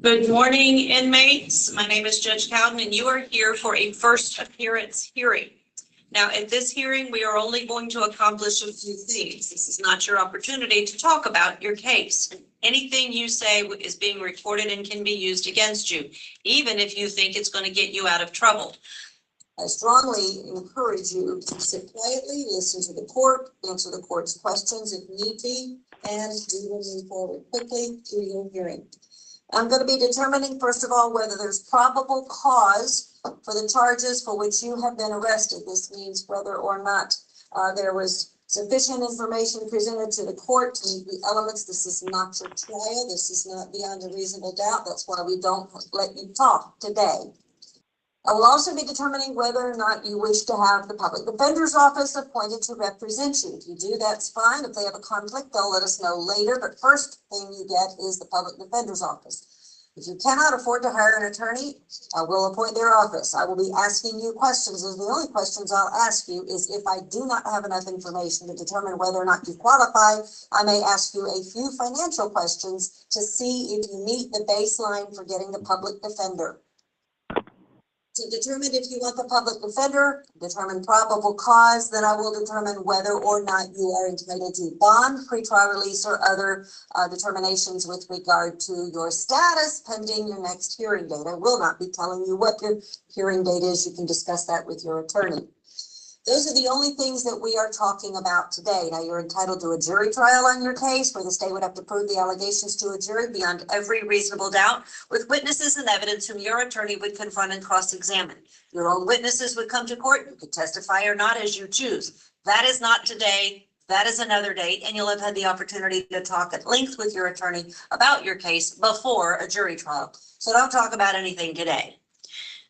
Good morning, inmates. My name is Judge Cowden, and you are here for a first appearance hearing. Now, at this hearing, we are only going to accomplish a few things. This is not your opportunity to talk about your case. Anything you say is being recorded and can be used against you, even if you think it's going to get you out of trouble. I strongly encourage you to sit quietly, listen to the court, answer the court's questions if need be, and we will move forward quickly through your hearing. I'm going to be determining, first of all, whether there's probable cause for the charges for which you have been arrested. This means whether or not there was sufficient information presented to the court to meet the elements. This is not your trial. This is not beyond a reasonable doubt. That's why we don't let you talk today. I will also be determining whether or not you wish to have the public defender's office appointed to represent you. If you do, that's fine. If they have a conflict, they'll let us know later. But first thing you get is the public defender's office. If you cannot afford to hire an attorney, I will appoint their office. I will be asking you questions, and the only questions I'll ask you is if I do not have enough information to determine whether or not you qualify, I may ask you a few financial questions to see if you meet the baseline for getting the public defender. To determine if you want the public defender, determine probable cause, then I will determine whether or not you are entitled to bond, pretrial release, or other determinations with regard to your status pending your next hearing date. I will not be telling you what your hearing date is. You can discuss that with your attorney. Those are the only things that we are talking about today. Now, you're entitled to a jury trial on your case, where the state would have to prove the allegations to a jury beyond every reasonable doubt, with witnesses and evidence whom your attorney would confront and cross-examine. Your own witnesses would come to court. You could testify or not as you choose. That is not today. That is another date, and you'll have had the opportunity to talk at length with your attorney about your case before a jury trial. So don't talk about anything today.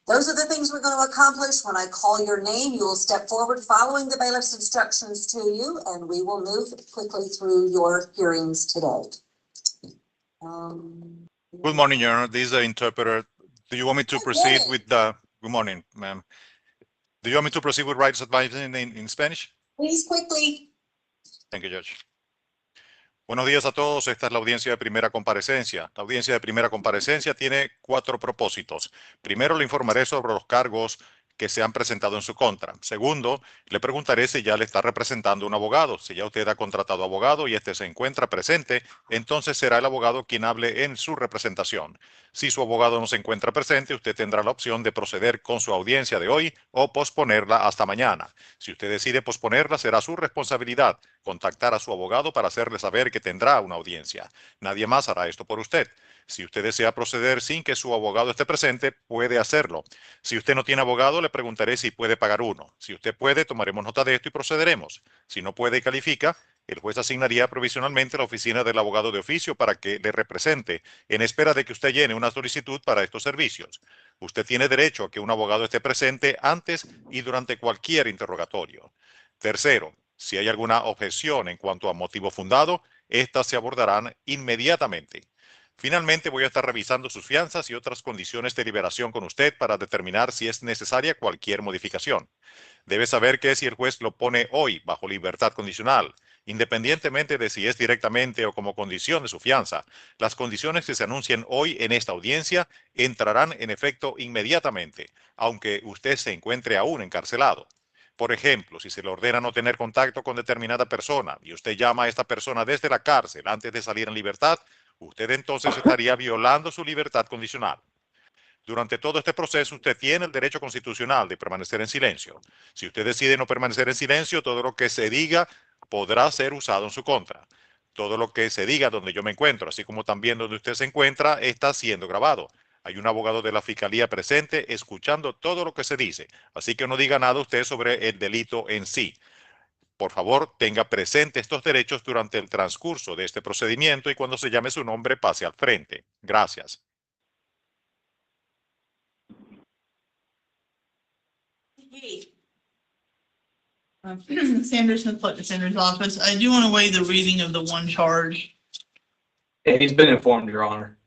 Those are the things we're going to accomplish. When I call your name, you will step forward following the bailiff's instructions to you, and we will move quickly through your hearings today. Good morning, Your Honor. This is the interpreter. Do you want me to proceed with the... Good morning, ma'am. Do you want me to proceed with rights advising in Spanish? Please, quickly. Thank you, Judge. Buenos días a todos. Esta es la audiencia de primera comparecencia. La audiencia de primera comparecencia tiene 4 propósitos. Primero, le informaré sobre los cargos que se han presentado en su contra. Segundo, le preguntaré si ya le está representando un abogado. Si ya usted ha contratado abogado y este se encuentra presente, entonces será el abogado quien hable en su representación. Si su abogado no se encuentra presente, usted tendrá la opción de proceder con su audiencia de hoy o posponerla hasta mañana. Si usted decide posponerla, será su responsabilidad contactar a su abogado para hacerle saber que tendrá una audiencia. Nadie más hará esto por usted. Si usted desea proceder sin que su abogado esté presente, puede hacerlo. Si usted no tiene abogado, le preguntaré si puede pagar uno. Si usted puede, tomaremos nota de esto y procederemos. Si no puede y califica, el juez asignaría provisionalmente la oficina del abogado de oficio para que le represente, en espera de que usted llene una solicitud para estos servicios. Usted tiene derecho a que un abogado esté presente antes y durante cualquier interrogatorio. Tercero, si hay alguna objeción en cuanto a motivo fundado, estas se abordarán inmediatamente. Finalmente, voy a estar revisando sus fianzas y otras condiciones de liberación con usted para determinar si es necesaria cualquier modificación. Debe saber que si el juez lo pone hoy bajo libertad condicional, independientemente de si es directamente o como condición de su fianza, las condiciones que se anuncien hoy en esta audiencia entrarán en efecto inmediatamente, aunque usted se encuentre aún encarcelado. Por ejemplo, si se le ordena no tener contacto con determinada persona y usted llama a esta persona desde la cárcel antes de salir en libertad, usted entonces estaría violando su libertad condicional. Durante todo este proceso, usted tiene el derecho constitucional de permanecer en silencio. Si usted decide no permanecer en silencio, todo lo que se diga podrá ser usado en su contra. Todo lo que se diga donde yo me encuentro, así como también donde usted se encuentra, está siendo grabado. Hay un abogado de la Fiscalía presente escuchando todo lo que se dice, así que no diga nada usted sobre el delito en sí. Por favor, tenga presente estos derechos durante el transcurso de este procedimiento y cuando se llame su nombre pase al frente. Gracias. Sanders Smith, Polk Defender's Office. I do want to waive the reading of the one charge. Yeah, he's been informed, Your Honor.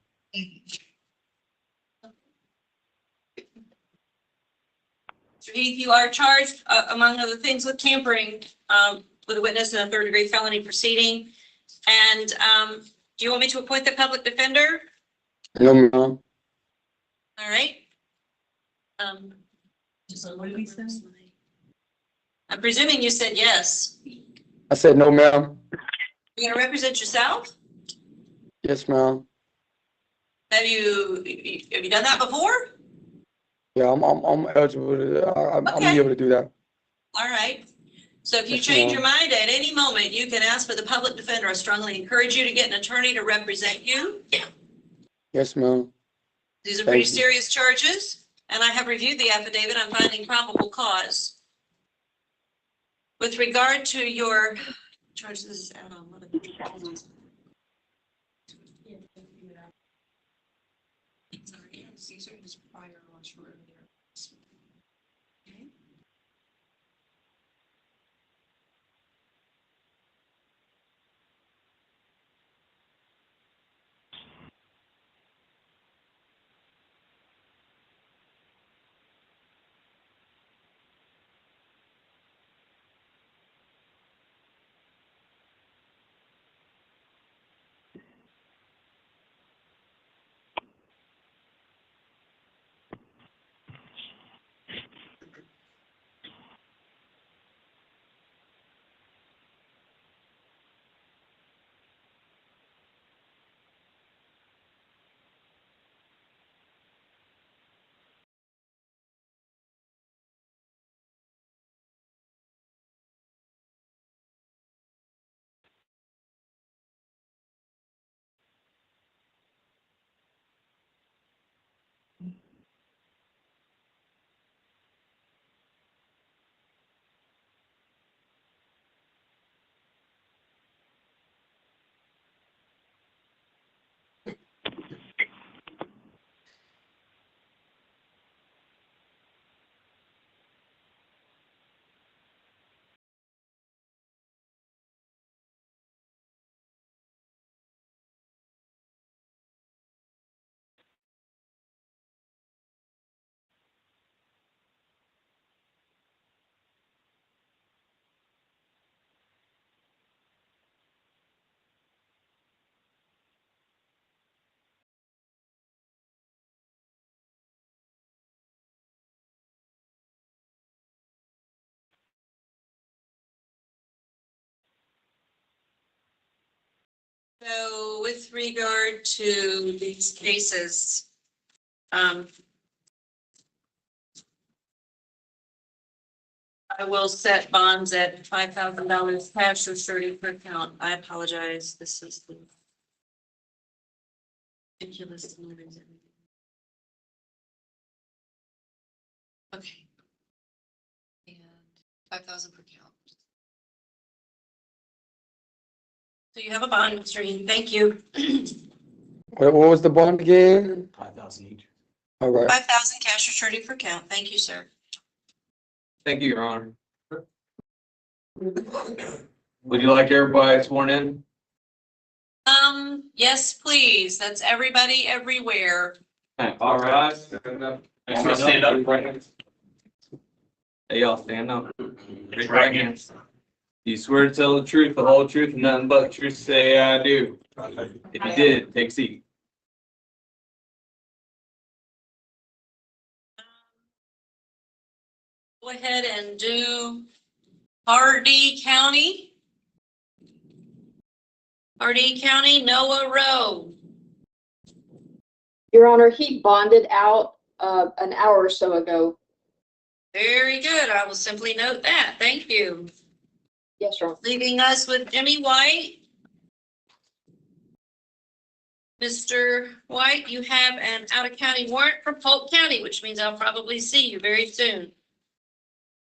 Mr. Heath, you are charged, among other things, with tampering with a witness in a third-degree felony proceeding. And do you want me to appoint the public defender? No, ma'am. All right. So what did he say? I'm presuming you said yes. I said no, ma'am. You're gonna represent yourself? Yes, ma'am. Have you done that before? Yeah, I'm eligible to, I'm Okay. be able to do that. All right. So if you Yes, change ma'am. your mind at any moment, you can ask for the public defender. I strongly encourage you to get an attorney to represent you. Yes, ma'am. These are Thank pretty you. serious charges, and I have reviewed the affidavit. I'm finding probable cause. With regard to your charges, this is out on what? Sorry, these are his prior ones for earlier. Okay. So with regard to these cases, I will set bonds at $5,000 cash or surety per account. I apologize. This is the ridiculous. Okay. And 5,000 per count. So you have a bond, Mr. Eden. Thank you. What was the bond again? 5,000 each. All right. 5,000 cash or surety per count. Thank you, sir. Thank you, Your Honor. Would you like everybody sworn in? Yes, please. That's everybody everywhere. All right. Stand up. Hey, y'all stand up. Raise your right hands. Do you swear to tell the truth, the whole truth, and nothing but the truth? Say I do. If you did, take a seat. Go ahead and do Hardee County. Hardee County, Noah Rowe. Your Honor, he bonded out an hour or so ago. Very good. I will simply note that. Thank you. Yes, Your Honor. Leaving us with Jimmy White. Mr. White, you have an out-of-county warrant for Polk County, which means I'll probably see you very soon.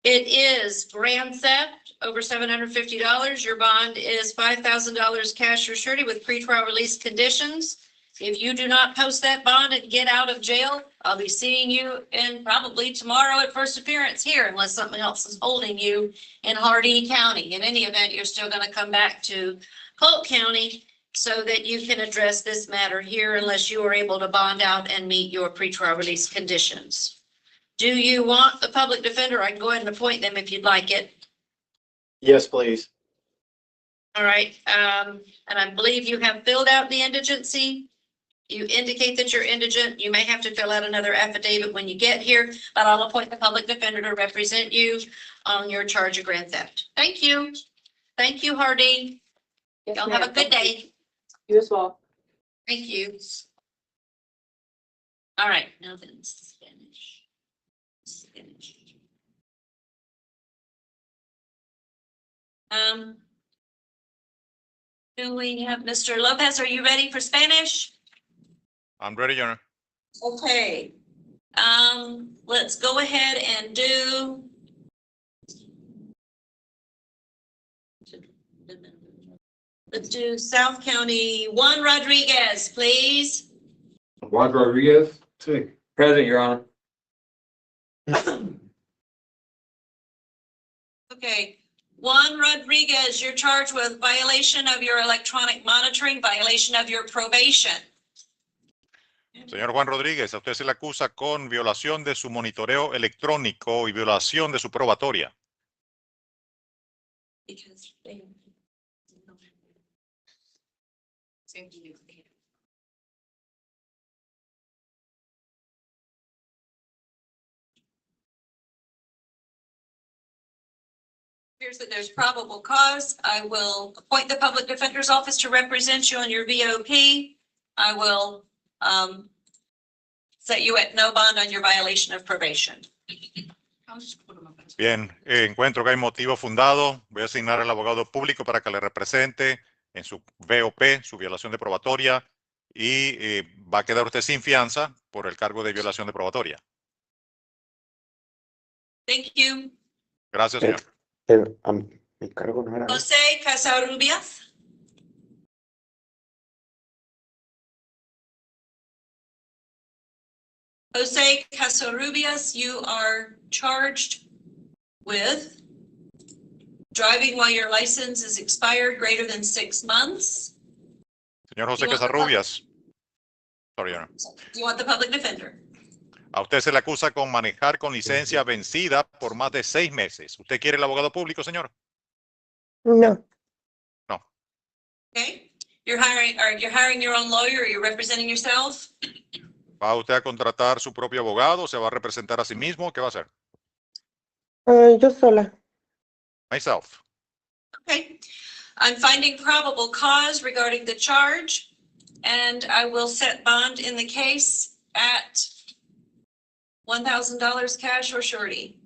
It is grand theft over $750. Your bond is $5,000 cash or surety with pretrial release conditions. If you do not post that bond and get out of jail, I'll be seeing you in probably tomorrow at first appearance here, unless something else is holding you in Hardee County. In any event, you're still going to come back to Polk County so that you can address this matter here unless you are able to bond out and meet your pretrial release conditions. Do you want the public defender? I can go ahead and appoint them if you'd like it. Yes, please. All right, and I believe you have filled out the indigency. You indicate that you're indigent. You may have to fill out another affidavit when you get here, but I'll appoint the public defender to represent you on your charge of grand theft. Thank you. Thank you, Hardy. Yes, Y'all have a ma'am. good day. You as well. Thank you. All right, now then, Spanish. Spanish. Do we have Mr. Lopez? Are you ready for Spanish? I'm ready, Your Honor. Okay. Let's go ahead and do. Let's do South County, Juan Rodriguez, please. Juan Rodriguez? Present, Your Honor. Okay, Juan Rodriguez, you're charged with violation of your electronic monitoring, violation of your probation. Señor Juan Rodríguez, a usted se le acusa con violación de su monitoreo electrónico y violación de su probatoria. Because they. Here's that there's probable cause. I will appoint the public defender's office to represent you on your VOP. I will, set you at no bond on your violation of probation. Bien, encuentro que hay motivo fundado. Voy a asignar al abogado público para que le represente en su VOP, su violación de probatoria, y va a quedar usted sin fianza por el cargo de violación de probatoria. Thank you. Gracias, señor. Mi cargo no era. José Casarrubias. Jose Casarrubias, you are charged with driving while your license is expired greater than 6 months. Señor José You want the Casarrubias. Sorry, Your Honor. Do you want the public defender? A usted se le acusa con manejar con licencia vencida por más de 6 meses. ¿Usted quiere el abogado público, señor? No. Okay. You're hiring your own lawyer or you're representing yourself? ¿Va usted a contratar su propio abogado? ¿Se va a representar a sí mismo? ¿Qué va a hacer? Yo sola. Myself. Okay. I'm finding probable cause regarding the charge, and I will set bond in the case at $1,000 cash or surety.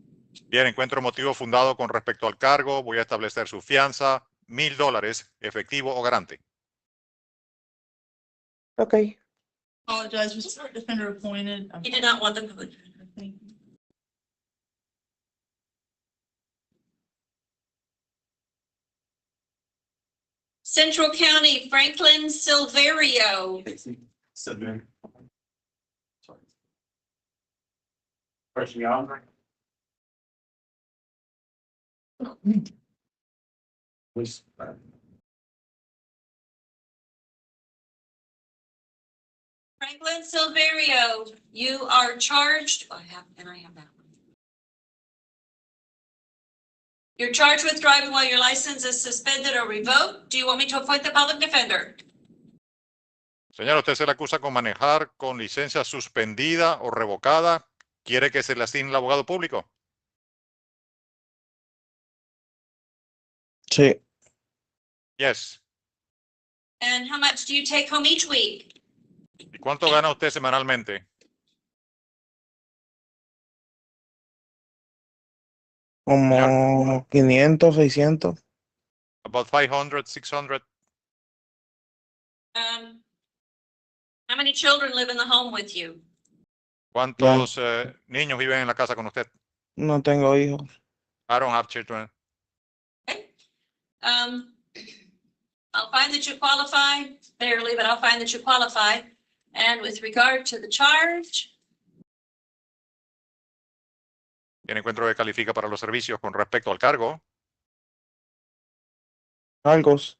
Bien, encuentro motivo fundado con respecto al cargo. Voy a establecer su fianza, $1,000 efectivo o garante. Okay. Apologize, was the defender appointed? He did not want the public defender. Thank you. Central County, Franklin Silverio. Question young. Franklin Silverio, you are charged, I have that one. You're charged with driving while your license is suspended or revoked. Do you want me to appoint the public defender? Señor, usted se le acusa con manejar con licencia suspendida o revocada. ¿Quiere que se le asigne el abogado público? Sí. Yes. And how much do you take home each week? ¿Y cuánto gana usted semanalmente? Como 500, 600. About 500, 600. How many children live in the home with you? ¿Cuántos niños viven en la casa con usted? No tengo hijos. I don't have children. Okay. I'll find that you qualify, barely, but I'll find that you qualify. And with regard to the charge, Bien, encuentro que califica para los servicios con respecto al cargo. Algos.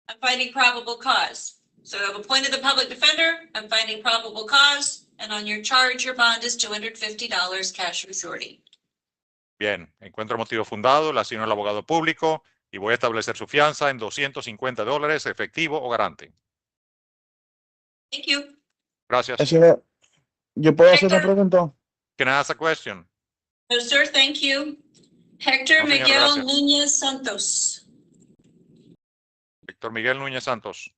I'm finding probable cause. So I've appointed the public defender, I'm finding probable cause, and on your charge, your bond is $250 cash or surety. Bien, encuentro motivo fundado, le asigno al abogado público Y voy a establecer su fianza en $250 efectivo o garante. Thank you. Gracias. Yo puedo hacer una Héctor. pregunta. Can I ask a question? No, sir, thank you. Hector No, señor, Miguel gracias. Núñez Santos. Héctor Miguel Núñez Santos.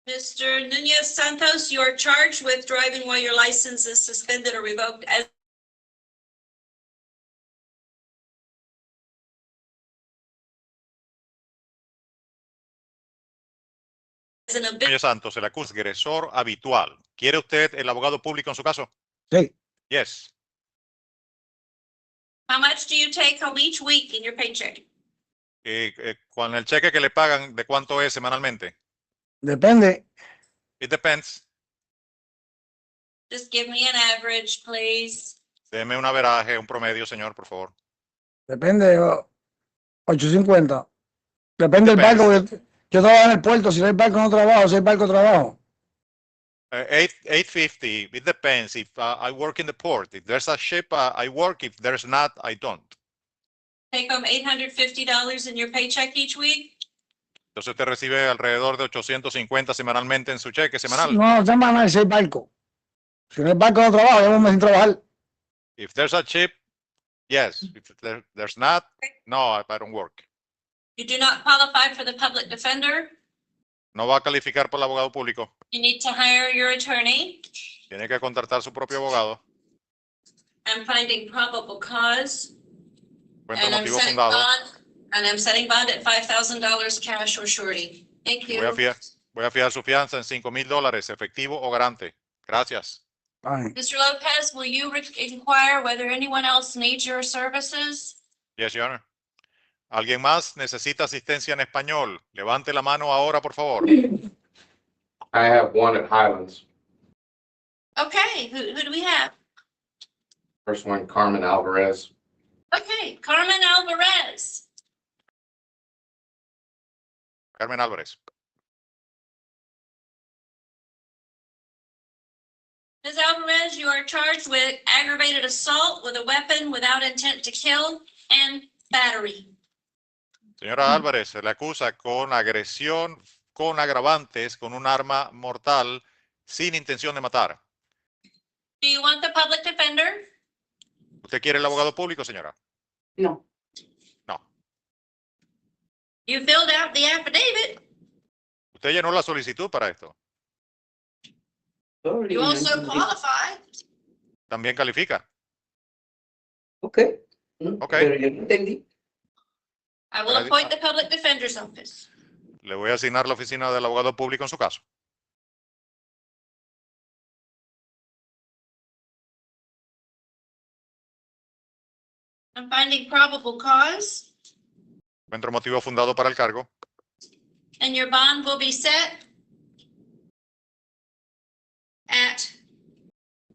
Mr. Núñez Santos, you are charged with driving while your license is suspended or revoked as an habitual. Núñez Santos, el acusa agresor habitual. ¿Quiere usted el abogado público en su caso? Sí, Yes. How much do you take home each week in your paycheck? Con el cheque que le pagan, ¿de cuánto es semanalmente? depende. It depends. Just give me an average, please. Deme un averaje, un promedio, señor, por favor. Depende. 850. Depende del Depends. barco. Yo trabajo en el puerto. Si no hay barco, no trabajo. Si hay barco, trabajo. 850. It depends. If I work in the port, if there's a ship, I work. If there's not, I don't. Take home $850 in your paycheck each week? Entonces usted recibe alrededor de 850 semanalmente en su cheque semanal. No, semanal, si hay barco. Si no hay barco, no trabajo. Llevo un mes sin trabajar. If there's a ship, yes. If there's not, no, I don't work. You do not qualify for the public defender. No va a calificar por el abogado público. You need to hire your attorney. Tiene que contratar su propio abogado. I'm finding probable cause. Encuentra And I'm motivo setting fundado. bond, and I'm setting bond at $5,000 cash or surety. Thank you. Voy a fijar su fianza en $5,000 efectivo o garante. Gracias. Ay, Mr. Lopez, will you inquire whether anyone else needs your services? Yes, Your Honor. ¿Alguien más necesita asistencia en español? Levante la mano ahora, por favor. I have one at Highlands. Okay, who do we have? First one, Carmen Alvarez. Okay, Carmen Alvarez. Carmen Álvarez. Ms. Alvarez, you are charged with aggravated assault with a weapon without intent to kill and battery. Señora Álvarez, se le acusa con agresión con agravantes con un arma mortal sin intención de matar. Do you want the public defender? ¿Usted quiere el abogado público, señora? No. No. You filled out the affidavit. Usted llenó la solicitud para esto. You also qualify. También califica. Okay. Ok. Pero yo no entendí. I will appoint the public defender's office. Le voy a asignar la oficina del abogado público en su caso. I'm finding probable cause, Encuentro motivo fundado para el cargo. and your bond will be set at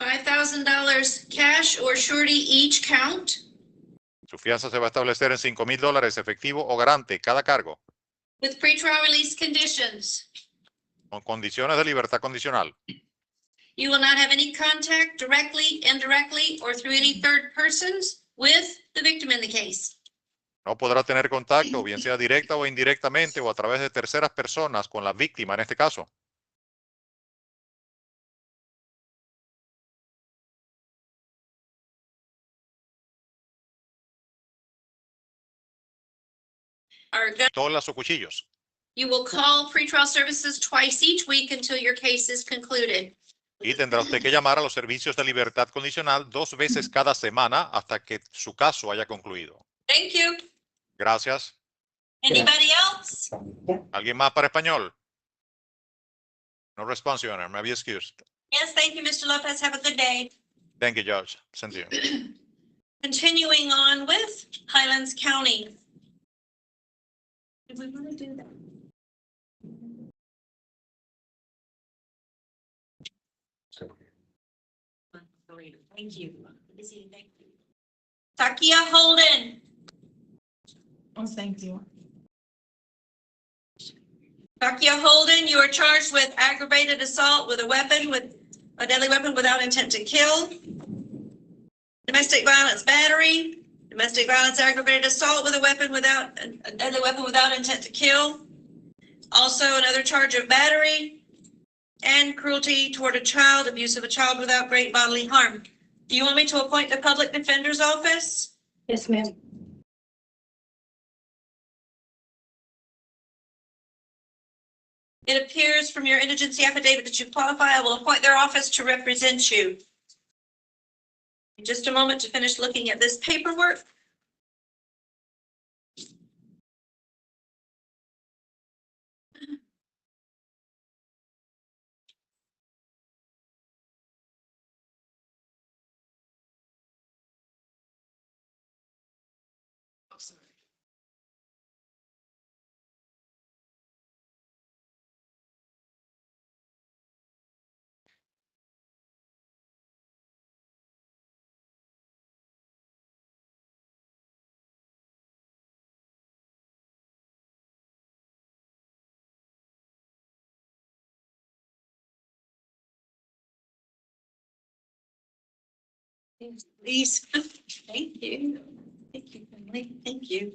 $5,000 cash or surety each count, Su fianza se va a establecer en $5,000 efectivo o garante cada cargo, with pretrial release conditions. con condiciones de libertad condicional. You will not have any contact directly, indirectly, or through any third persons with the victim in the case. No podrá tener contacto, bien sea directa o indirectamente, o a través de terceras personas con la víctima en este caso. Our Pistolas o cuchillos. You will call pretrial services twice each week until your case is concluded. Y tendrá usted que llamar a los servicios de libertad condicional 2 veces cada semana hasta que su caso haya concluido. Thank you. Gracias. Anybody else? ¿Alguien más para español? No response, Your Honor. May I be excused? Yes, thank you, Mr. Lopez. Have a good day. Thank you, Judge. Send to you. Continuing on with Highlands County. Did we want to do that? Thank you. Takia Holden. Oh, thank you. Takia Holden, you are charged with aggravated assault with a deadly weapon without intent to kill, domestic violence battery, domestic violence aggravated assault with a deadly weapon without intent to kill. Also another charge of battery and cruelty toward a child, abuse of a child without great bodily harm. Do you want me to appoint the public defender's office? Yes, ma'am. It appears from your indigency affidavit that you qualify. I will appoint their office to represent you. Just a moment to finish looking at this paperwork. Please. Thank you. Thank you, Emily. Thank you.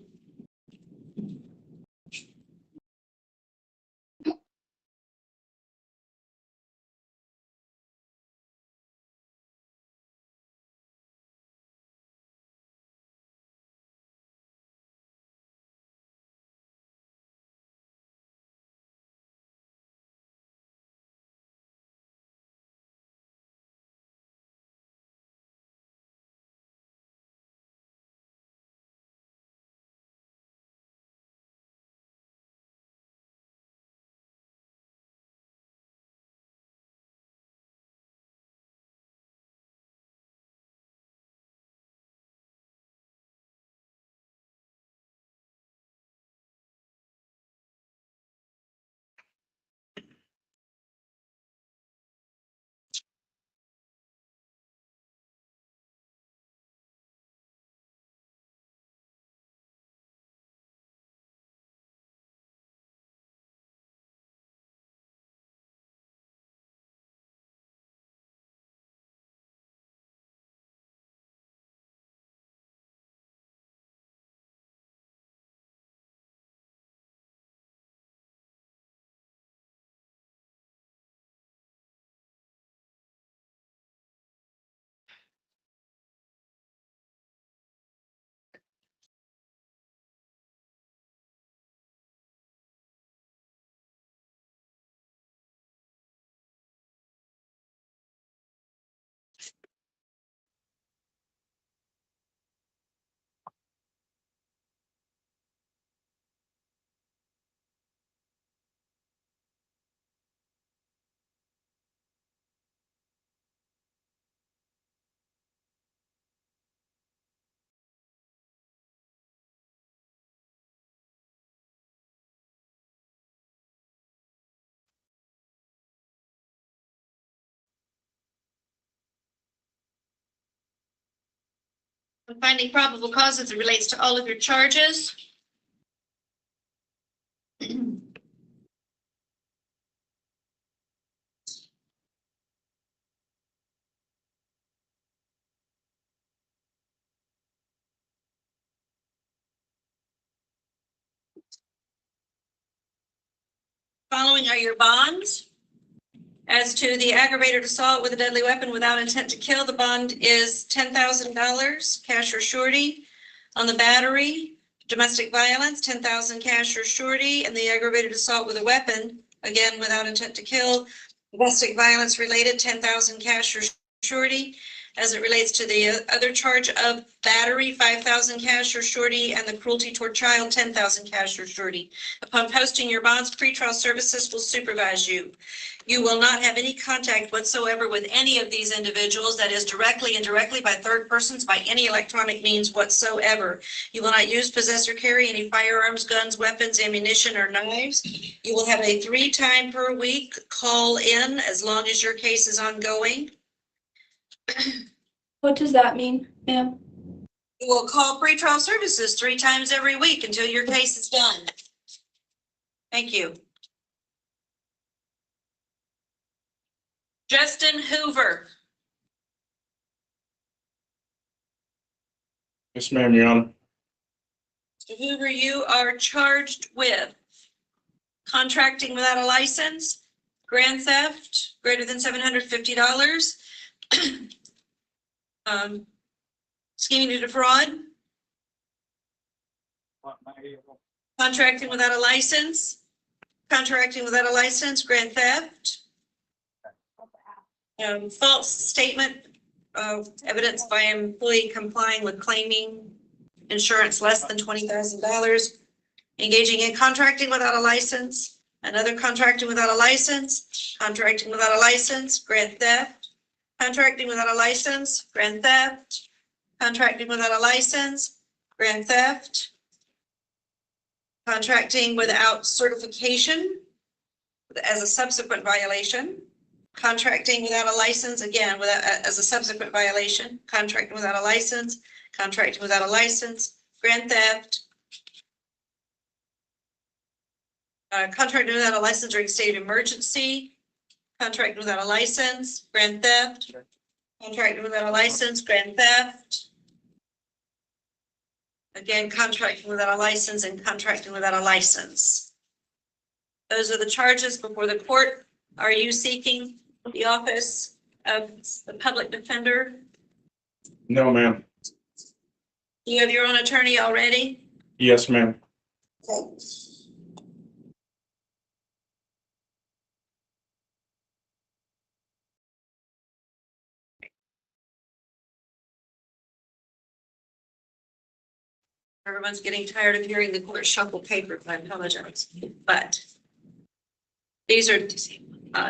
Finding probable cause as it relates to all of your charges. Following are your bonds. As to the aggravated assault with a deadly weapon without intent to kill, the bond is $10,000 cash or surety. On the battery, domestic violence, $10,000 cash or surety, and the aggravated assault with a weapon, again without intent to kill, domestic violence related, $10,000 cash or surety. As it relates to the other charge of battery, $5,000 cash or surety, and the cruelty toward child, $10,000 cash or surety. Upon posting your bonds, pretrial services will supervise you. You will not have any contact whatsoever with any of these individuals, that is directly, indirectly, by third persons, by any electronic means whatsoever. You will not use, possess, or carry any firearms, guns, weapons, ammunition, or knives. You will have a 3 times per week call in as long as your case is ongoing. What does that mean, ma'am? You will call pretrial services 3 times every week until your case is done. Thank you. Justin Hoover. Yes, ma'am, Your Honor. Mr. Hoover, you are charged with contracting without a license, grand theft greater than $750, scheming to defraud, contracting without a license, grand theft, false statement of evidence by employee complying with claiming insurance less than $20,000, engaging in contracting without a license, another contracting without a license, grand theft, contracting without a license, grand theft, contracting without a license, grand theft, contracting without certification as a subsequent violation, contracting without a license, again, without, as a subsequent violation, contracting without a license, grand theft, contracting without a license during state of emergency, contracting without a license, grand theft, contracting without a license, grand theft. Again, contracting without a license and contracting without a license. Those are the charges before the court. Are you seeking the office of the public defender? No, ma'am. Do you have your own attorney already? Yes, ma'am. Okay. Everyone's getting tired of hearing the court shuffle papers. I apologize, but these are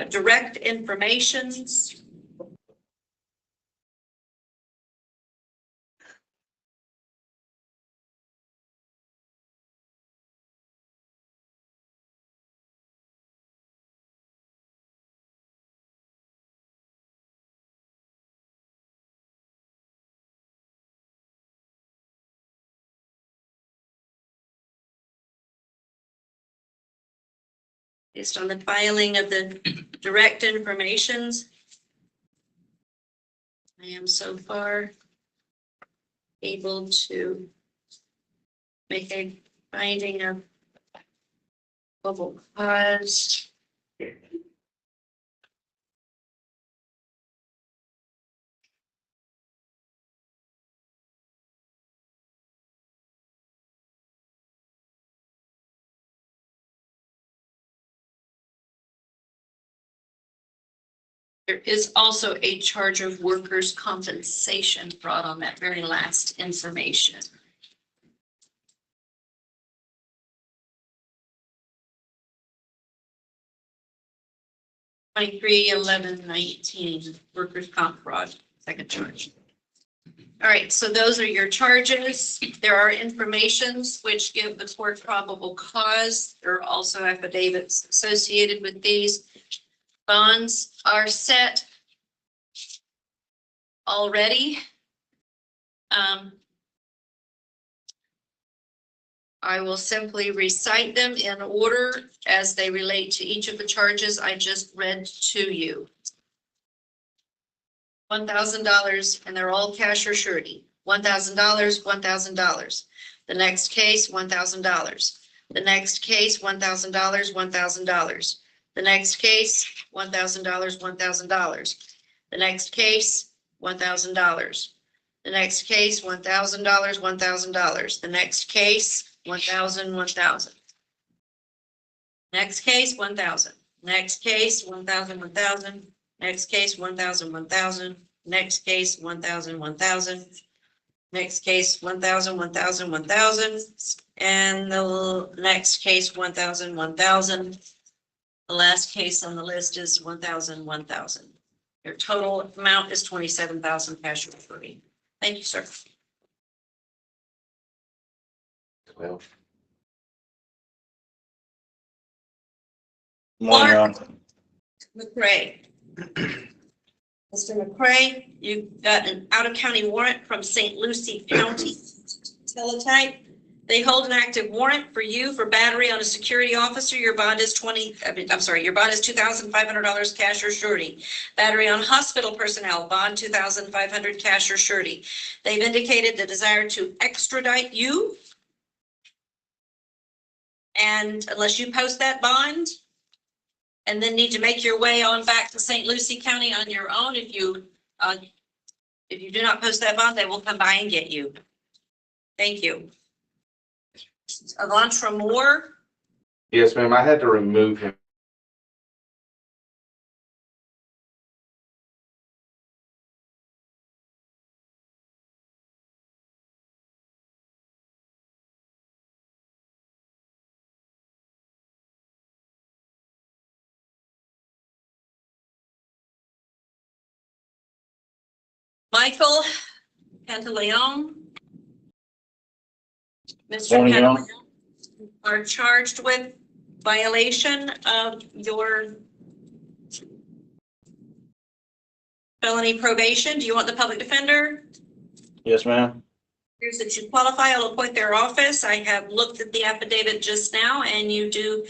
direct informations. Based on the filing of the direct informations. I am so far able to make a finding of probable cause. There is also a charge of workers' compensation brought on that very last information. $23,1119 workers' comp fraud, second charge. All right, so those are your charges. There are informations which give the court probable cause. There are also affidavits associated with these. Bonds are set already. I will simply recite them in order as they relate to each of the charges I just read to you. $1,000, and they're all cash or surety. $1,000, $1,000. The next case, $1,000. The next case, $1,000, $1,000. The next case, $1,000, $1,000. The next case, $1,000. The next case, $1,000, $1,000. The next case, 1,000, 1,000. Next case, 1,000. Next case, 1,000, 1,000. Next case, 1,000, 1,000. Next case, 1,000, 1,000. Next case, 1,000, 1,000, 1,000. And the next case, 1,000, 1,000. The last case on the list is 1,000, 1,000. Your total amount is 27,000 cash or free. Thank you, sir. Well, Morning, Your Honor. McCray. Mr. McCray, you got an out-of-county warrant from St. Lucie County, teletype, They hold an active warrant for you for battery on a security officer. Your bond is $2,500 cash or surety. Battery on hospital personnel, bond $2,500 cash or surety. They've indicated the desire to extradite you. And unless you post that bond, and then need to make your way on back to St. Lucie County on your own, if you do not post that bond, they will come by and get you. Thank you. Avantra Moore, Yes, ma'am, I had to remove him. Michael Pantaleon. Mr. Morning, Your Honor. Pantaleon are charged with violation of your felony probation. Do you want the public defender? Yes, ma'am. Here's that you qualify. I'll appoint their office. I have looked at the affidavit just now, and you do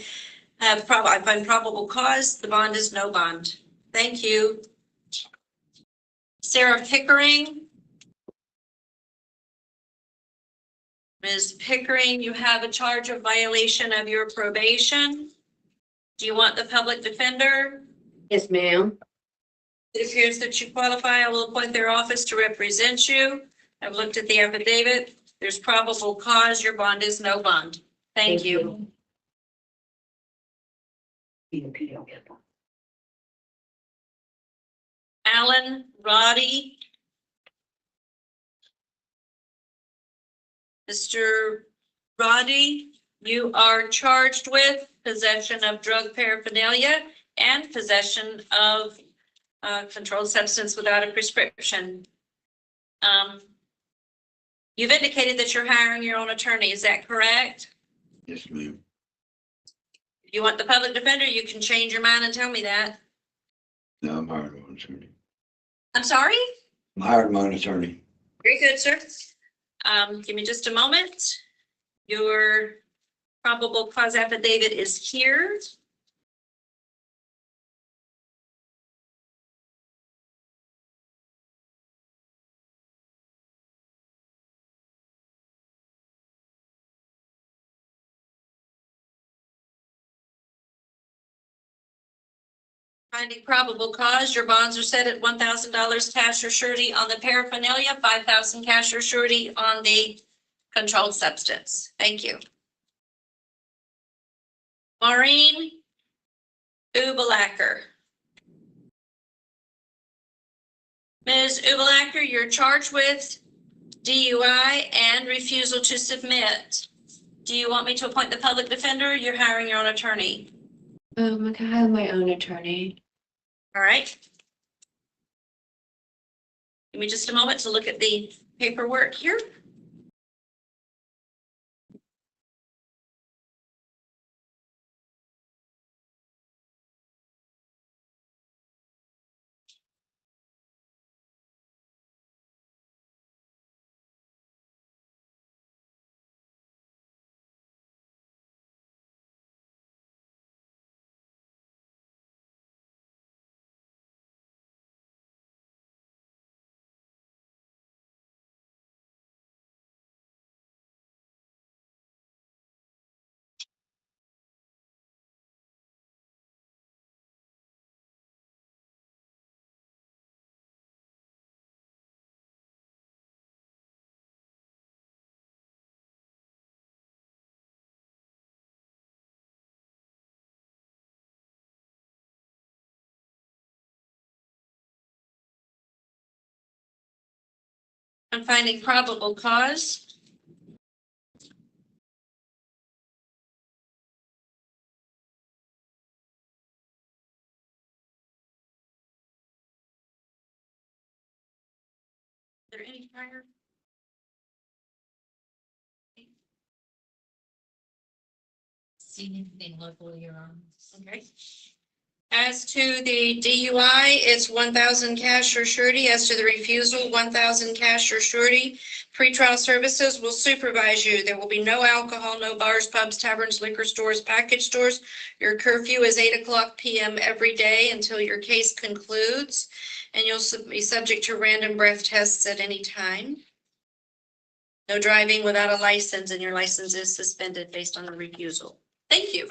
have I find probable cause. The bond is no bond. Thank you. Sarah Pickering. Ms. Pickering, you have a charge of violation of your probation. Do you want the public defender? Yes, ma'am. It appears that you qualify. I will appoint their office to represent you. I've looked at the affidavit. There's probable cause. Your bond is no bond. Thank you. Alan Roddy. Mr. Roddy, you are charged with possession of drug paraphernalia and possession of controlled substance without a prescription. You've indicated that you're hiring your own attorney. Is that correct? Yes, ma'am. If you want the public defender, you can change your mind and tell me that. No, I'm hired my own attorney. I'm sorry? I'm hired my own attorney. Very good, sir. Give me just a moment. Your probable cause affidavit is here. Finding probable cause, your bonds are set at $1,000 cash or surety on the paraphernalia, $5,000 cash or surety on the controlled substance. Thank you. Maureen Ubelacker. Ms. Ubelacker, you're charged with DUI and refusal to submit. Do you want me to appoint the public defender? You're hiring your own attorney. I can have my own attorney. All right. Give me just a moment to look at the paperwork here. I'm finding probable cause. Is there any prior? See anything local you're on? Okay. As to the DUI, it's 1,000 cash or surety. As to the refusal, 1,000 cash or surety. Pretrial services will supervise you. There will be no alcohol, no bars, pubs, taverns, liquor stores, package stores. Your curfew is 8:00 p.m. every day until your case concludes, and you'll be subject to random breath tests at any time. No driving without a license, and your license is suspended based on a refusal. Thank you.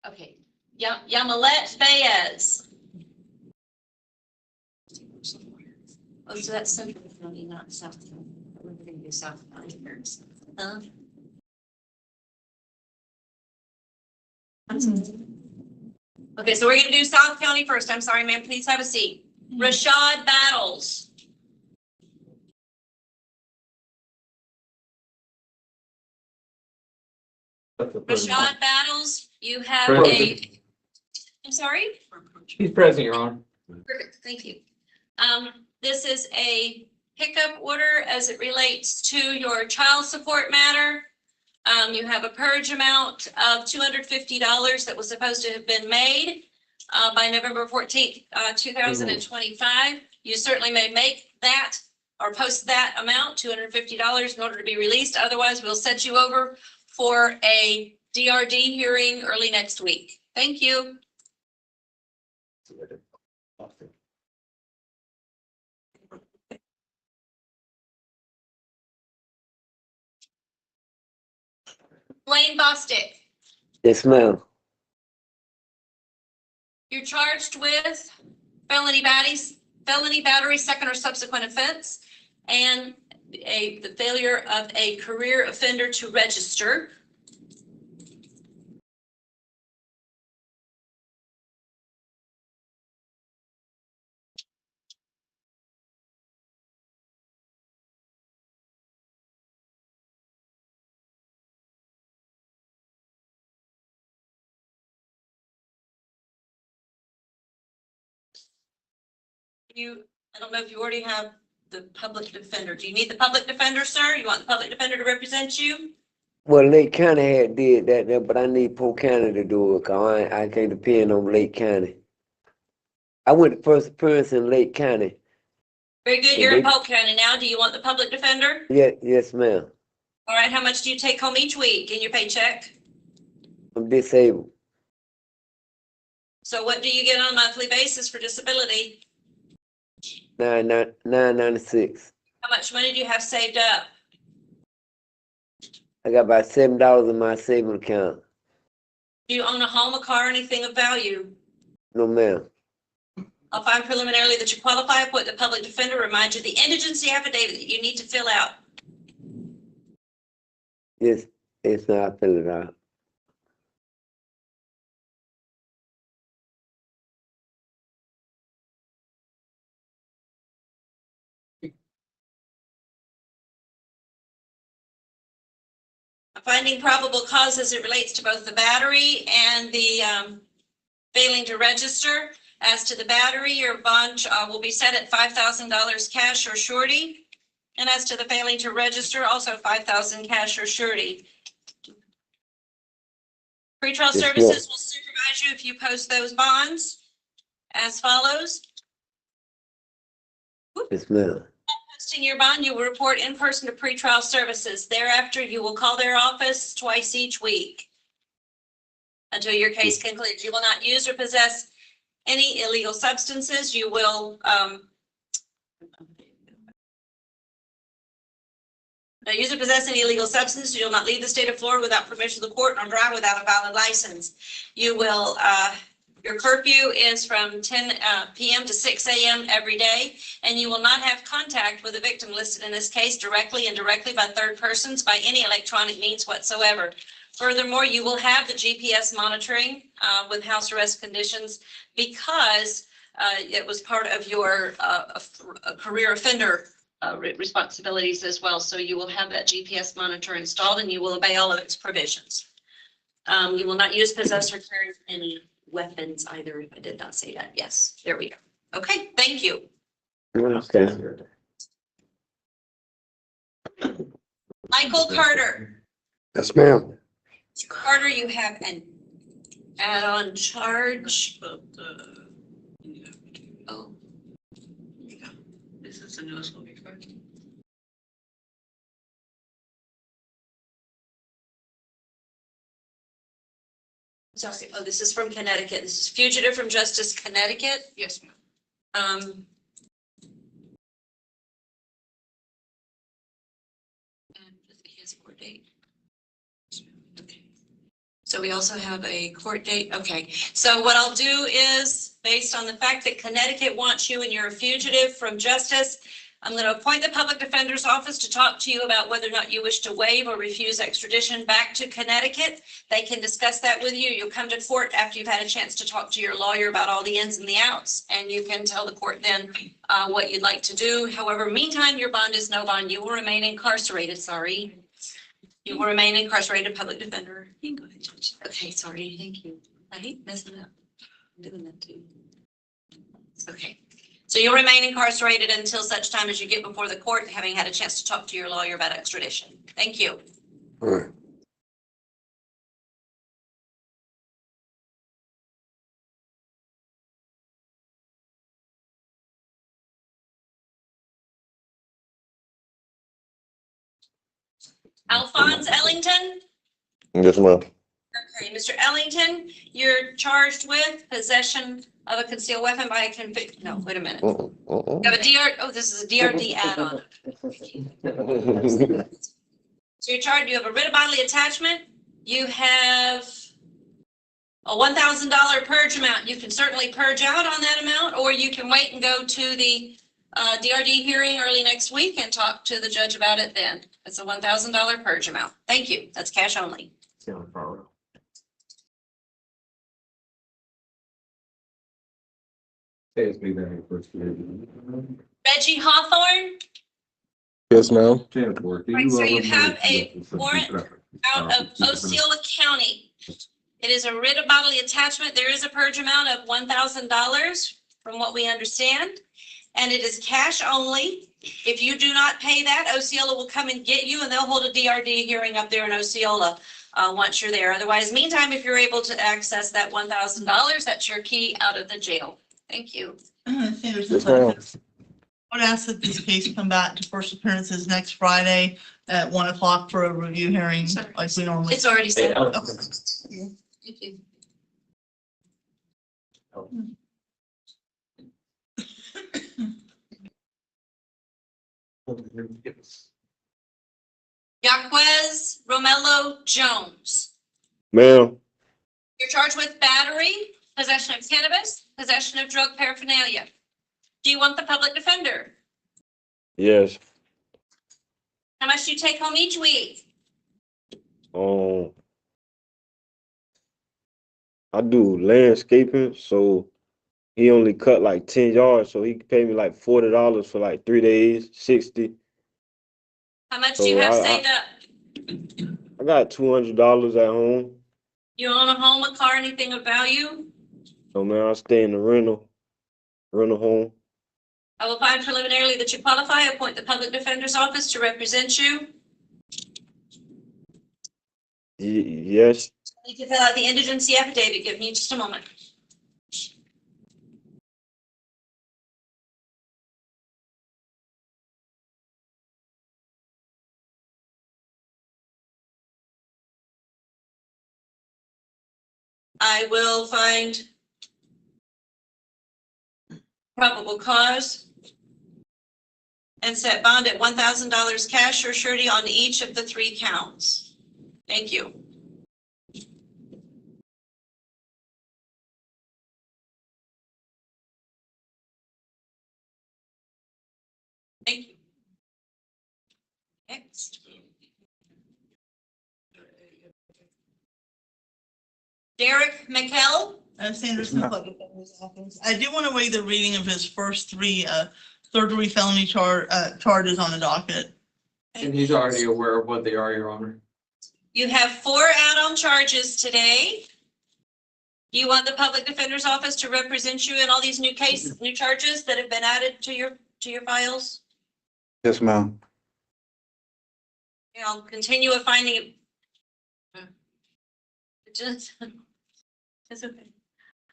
Okay, Yamilet Baez. Oh, so that's Central County, not South County. We're gonna do South County first. Huh? Okay, so we're gonna do South County first. I'm sorry, ma'am, please have a seat. Rashad Battles. Rashad Battles, you have Present. I'm sorry? He's present, Your Honor. Perfect, thank you. This is a pickup order as it relates to your child support matter. You have a purge amount of $250 that was supposed to have been made by November 14th, 2025. You certainly may make that or post that amount, $250, in order to be released. Otherwise, we'll set you over for a DRD hearing early next week. Thank you. Blaine Bostick, Yes, ma'am. you're charged with felony battery, second or subsequent offense, and the failure of a career offender to register. I don't know if you already have the public defender. Do you need the public defender, sir? You want the public defender to represent you? Well, Lake County had did that there, but I need Polk County to do it, cause I can't depend on Lake County. I went to first appearance in Lake County. Very good. You're in Polk County now. Do you want the public defender? Yes, ma'am. All right. How much do you take home each week in your paycheck? I'm disabled. So what do you get on a monthly basis for disability? $9.96. How much money do you have saved up? I got about $7 in my saving account. Do you own a home, a car, anything of value? No, ma'am. I'll find preliminarily that you qualify. Appoint the public defender. Remind you the indigency affidavit that you need to fill out. Yes, it's not filling out. Finding probable cause as it relates to both the battery and the failing to register. As to the battery, your bond will be set at $5,000 cash or surety. And as to the failing to register, also $5,000 cash or surety. Pretrial services will supervise you if you post those bonds as follows. Yes, ma'am. Posting your bond, you will report in person to pretrial services. Thereafter, you will call their office twice each week until your case concludes. You will not use or possess any illegal substances. You will not use or possess any illegal substances. You will not leave the state of Florida without permission of the court nor drive without a valid license. You will Your curfew is from 10 p.m. to 6 a.m. every day, and you will not have contact with the victim listed in this case directly and indirectly by third persons by any electronic means whatsoever. Furthermore, you will have the GPS monitoring with house arrest conditions because it was part of your career offender responsibilities as well. So you will have that GPS monitor installed and you will obey all of its provisions. You will not use, possess, or carry any weapons either, if I did not say that. Yes, there we go. Okay, thank you. Okay. Michael Carter. Yes, ma'am. Carter, you have an add-on charge. Oh. This is the newest one. Sorry, oh, this is from Connecticut. This is fugitive from justice, Connecticut. Yes, ma'am. And his court date. Okay. So we also have a court date. Okay. So what I'll do is, based on the fact that Connecticut wants you and you're a fugitive from justice, I'm going to appoint the public defender's office to talk to you about whether or not you wish to waive or refuse extradition back to Connecticut. They can discuss that with you. You'll come to court after you've had a chance to talk to your lawyer about all the ins and the outs, and you can tell the court then what you'd like to do. However, meantime, your bond is no bond. You will remain incarcerated. Sorry. You will remain incarcerated, public defender. You can go ahead, Judge. Okay, sorry. Thank you. I hate messing up. I'm doing that too. Okay. So you'll remain incarcerated until such time as you get before the court, having had a chance to talk to your lawyer about extradition. Thank you. All right. Alphonse Ellington? Yes, ma'am. Okay, Mr. Ellington, you're charged with possession of a concealed weapon by a convict. No, wait a minute. You have a this is a DRD add-on. So you're charged, you have a writ of bodily attachment. You have a $1,000 purge amount. You can certainly purge out on that amount, or you can wait and go to the DRD hearing early next week and talk to the judge about it then. It's a $1,000 purge amount. Thank you. That's cash only. Reggie Hawthorne? Yes, ma'am. Right, so you have a warrant out of Osceola County. It is a writ of bodily attachment. There is a purge amount of $1,000 from what we understand, and it is cash only. If you do not pay that, Osceola will come and get you, and they'll hold a DRD hearing up there in Osceola once you're there. Otherwise, meantime, if you're able to access that $1,000, that's your key out of the jail. Thank you. Sanders, Yes, ma'am. I would ask that this case come back to first appearances next Friday at 1 o'clock for a review hearing like we normally. It's already set. Okay. Thank you. Yaquez Romello Jones. Ma'am. You're charged with battery, possession of cannabis, possession of drug paraphernalia. Do you want the public defender? Yes. How much do you take home each week? I do landscaping, so he only cut like 10 yards, so he paid me like $40 for like 3 days, 60. How much do you have saved up? I got $200 at home. You own a home, a car, anything of value? So man, I stay in the rental home. I will find preliminarily that you qualify, appoint the public defender's office to represent you. Yes. I need to fill out the indigency affidavit. Give me just a moment. I will find probable cause and set bond at $1,000 cash or surety on each of the 3 counts. Thank you. Derek McKell. Sanderson Public Defender's Office. I do want to waive the reading of his first three third-degree felony charges on the docket. And he's already aware of what they are, Your Honor. You have 4 add-on charges today. You want the public defender's office to represent you in all these new charges that have been added to your files? Yes, ma'am. I'll continue a finding. It's okay.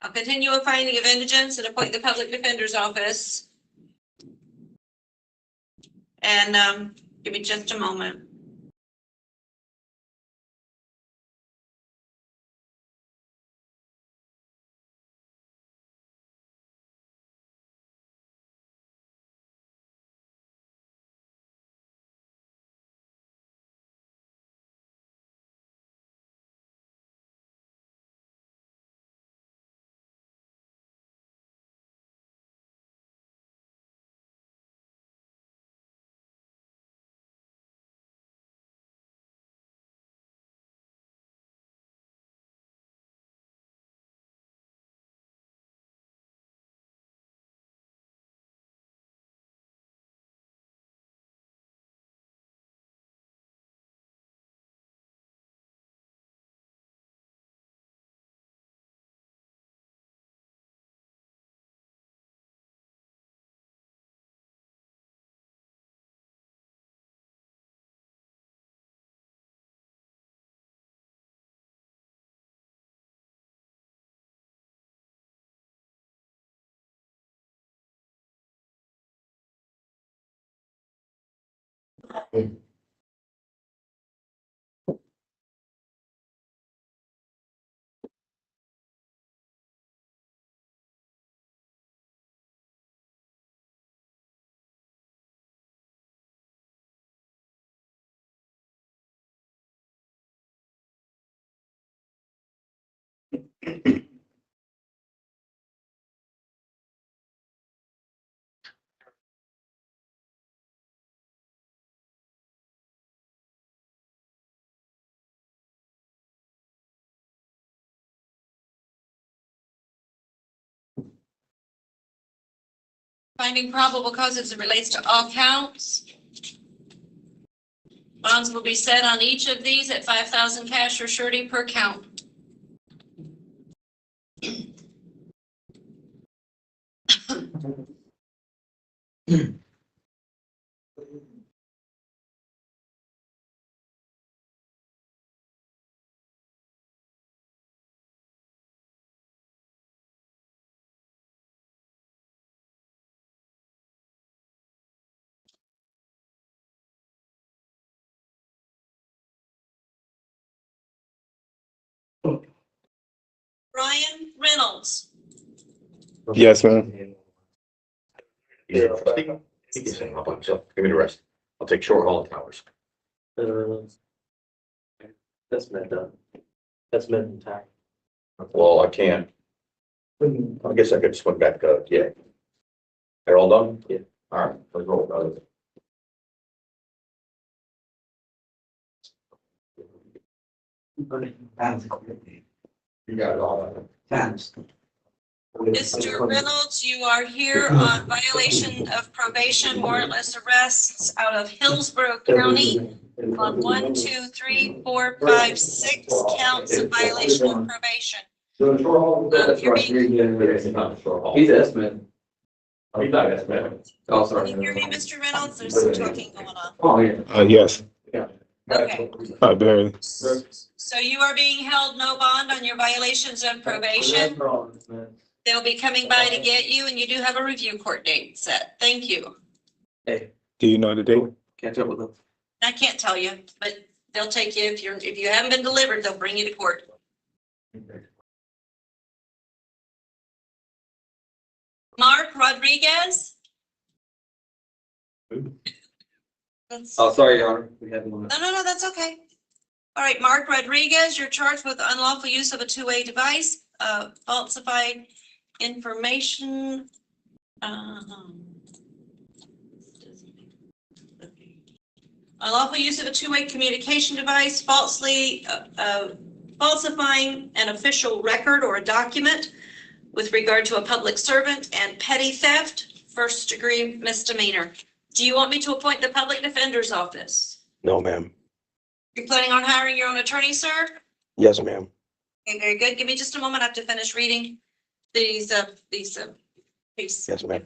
I'll continue a finding of indigence and appoint the public defender's office. And give me just a moment. Finding probable cause as it relates to all counts. Bonds will be set on each of these at 5,000 cash or surety per count. Ryan Reynolds. Yes, ma'am. Give me the rest. I'll take short haul towers. That's meant done. That's meant entire. Well, I can't. I guess I could swing back, yeah. They're all done? Yeah. All right, let's roll. You got it all. Mr. Reynolds, you are here on violation of probation, warrantless arrests out of Hillsborough County on 1, 2, 3, 4, 5, 6 counts of violation of probation. He's estimated. He's not estimated. Oh, sorry. Can you hear me, Mr. Reynolds? There's some talking going on. Oh, yeah. Yes. Okay. Barely. So you are being held no bond on your violations of probation. They'll be coming by to get you, and you do have a review court date set. Thank you. Hey, Do you know the date? catch up with them. I can't tell you, but they'll take you if you haven't been delivered, they'll bring you to court. Mark Rodriguez. Oh, sorry, Your Honor. We had one. No, that's okay. All right, Mark Rodriguez, you're charged with unlawful use of a two-way device, falsified information. Unlawful use of a two-way communication device, falsely falsifying an official record or a document with regard to a public servant, and petty theft, first-degree misdemeanor. Do you want me to appoint the public defender's office? No, ma'am. You're planning on hiring your own attorney, sir? Yes, ma'am. Okay, very good. Give me just a moment. I have to finish reading these please. Yes, ma'am.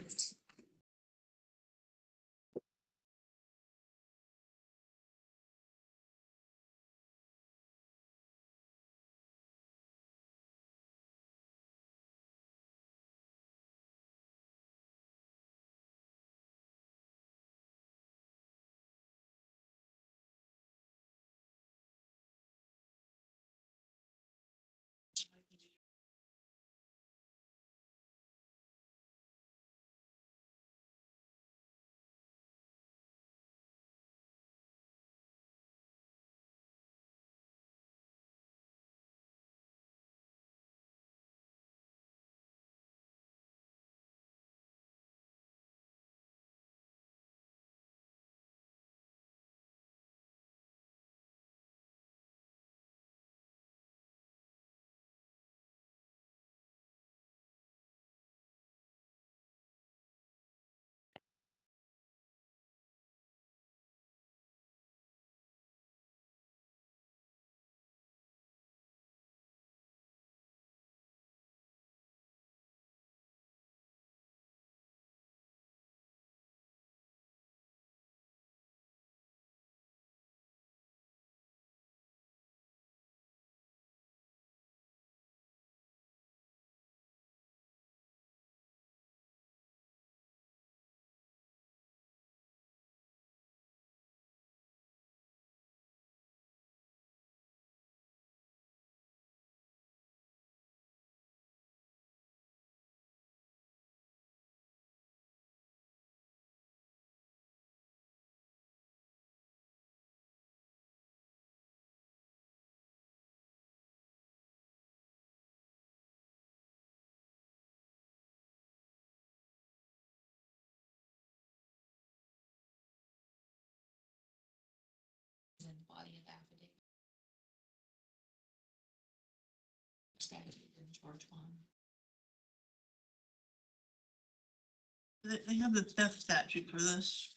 They have the theft statute for this.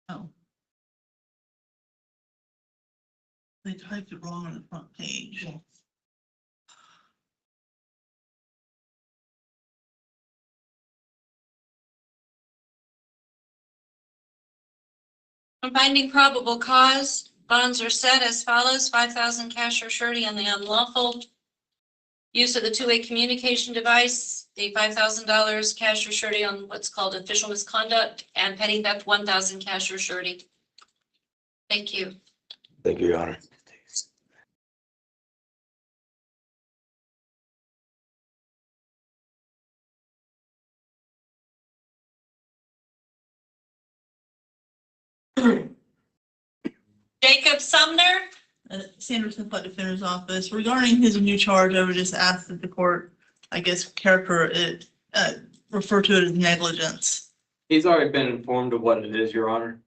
Oh. They typed it wrong on the front page. I'm finding probable cause. Bonds are set as follows: 5,000 cash or surety on the unlawful use of the two-way communication device, the $5,000 cash or surety on what's called official misconduct, and petty theft, 1,000 cash or surety. Thank you. Thank you, Your Honor. Jacob Sumner? Sanderson Flood Defender's Office. Regarding his new charge, I would just ask that the court, I guess, refer to it as negligence. He's already been informed of what it is, Your Honor.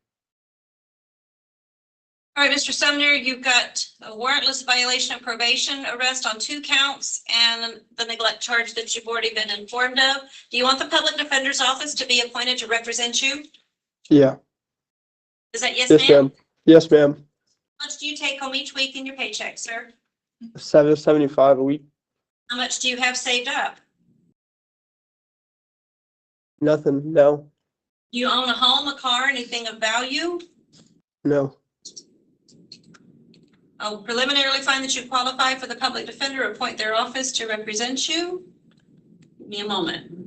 All right, Mr. Sumner, you've got a warrantless violation of probation, arrest on 2 counts, and the neglect charge that you've already been informed of. Do you want the public defender's office to be appointed to represent you? Yeah. Is that yes, Yes, ma'am? ma'am. Yes, ma'am. How much do you take home each week in your paycheck, sir? $7.75 a week. How much do you have saved up? Nothing. No. Do you own a home, a car, anything of value? No. I'll preliminarily find that you qualify for the public defender, appoint their office to represent you. Give me a moment.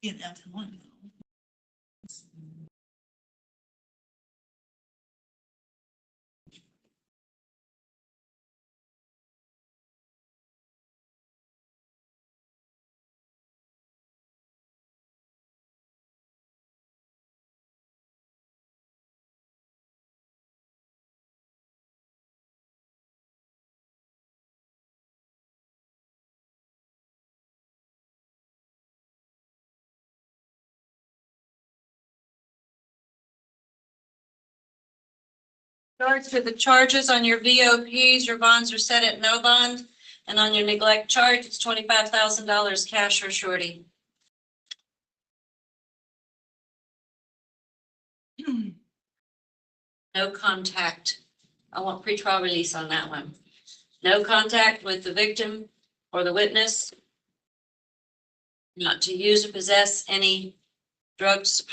In F1. regards to the charges on your VOPs, your bonds are set at no bond, and on your neglect charge, it's $25,000 cash or surety. No contact. I want pretrial release on that one. No contact with the victim or the witness. Not to use or possess any drugs,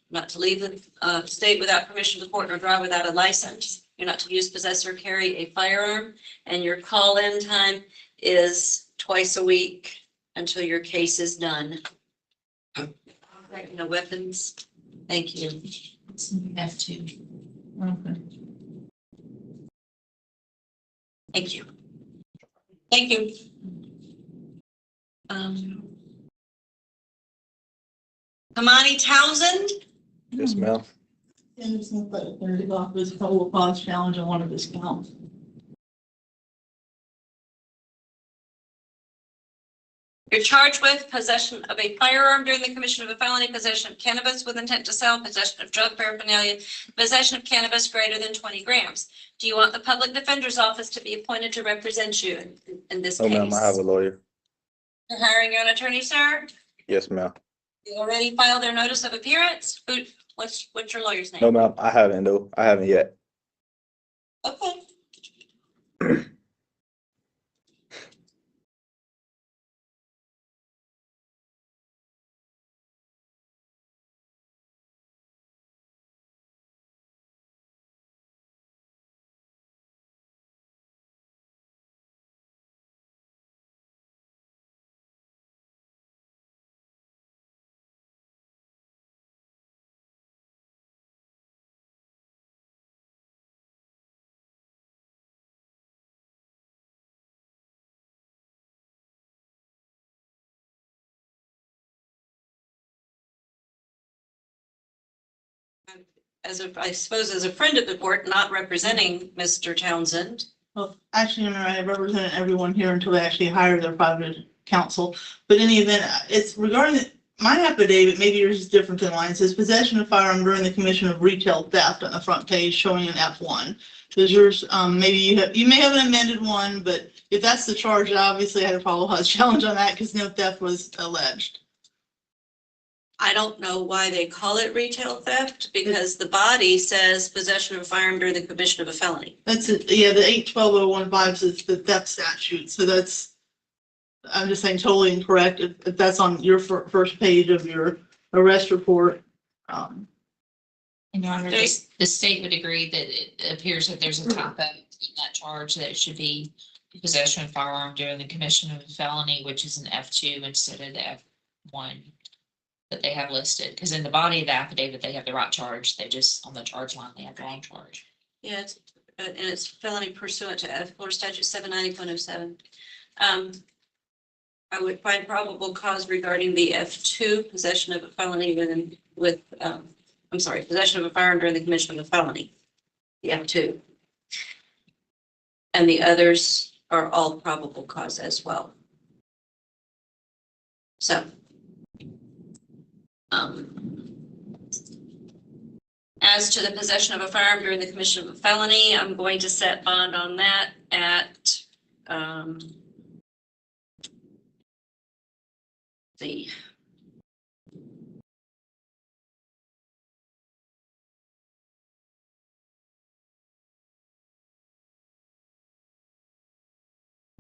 not to leave the state without permission to port or drive without a license. You're not to use, possess, or carry a firearm, and your call-in time is twice a week until your case is done. No weapons. Thank you. F2. Okay. Thank you. Thank you. Kamani Townsend. Yes, ma'am. Anderson put a 30 off his probable cause challenge on one of his counts. You're charged with possession of a firearm during the commission of a felony, possession of cannabis with intent to sell, possession of drug paraphernalia, possession of cannabis greater than 20 grams. Do you want the public defender's office to be appointed to represent you in this Oh, case? ma'am, I have a lawyer. You're hiring your own attorney, sir? Yes, ma'am. You already filed their notice of appearance? What's your lawyer's name? No, ma'am, I haven't though. I haven't yet. Okay. I suppose as a friend of the court, not representing Mr. Townsend. Well, actually, I have represented everyone here until they actually hire their private counsel. But in any event, it's regarding my affidavit, maybe yours is different than mine. It says possession of firearm during the commission of retail theft on the front page showing an F1. Does yours, maybe you may have an amended one, but if that's the charge, I obviously had a probable cause challenge on that because no theft was alleged. I don't know why they call it retail theft, because the body says possession of a firearm during the commission of a felony. That's it. Yeah, the 812.015 is the theft statute. So that's, I'm just saying totally incorrect. If that's on your first page of your arrest report. And Your Honor, the state would agree that it appears that there's a typo in that charge, that it should be possession of firearm during the commission of a felony, which is an F2 instead of the F1 that they have listed. Because in the body of the affidavit, they have the right charge. They just, on the charge line, they have the wrong charge. Yeah, it's, and it's felony pursuant to Florida Statute 790.07. I would find probable cause regarding the F2, possession of a felony possession of a firearm during the commission of a felony, the F2. And the others are all probable cause as well. So, as to the possession of a firearm during the commission of a felony, I'm going to set bond on that at the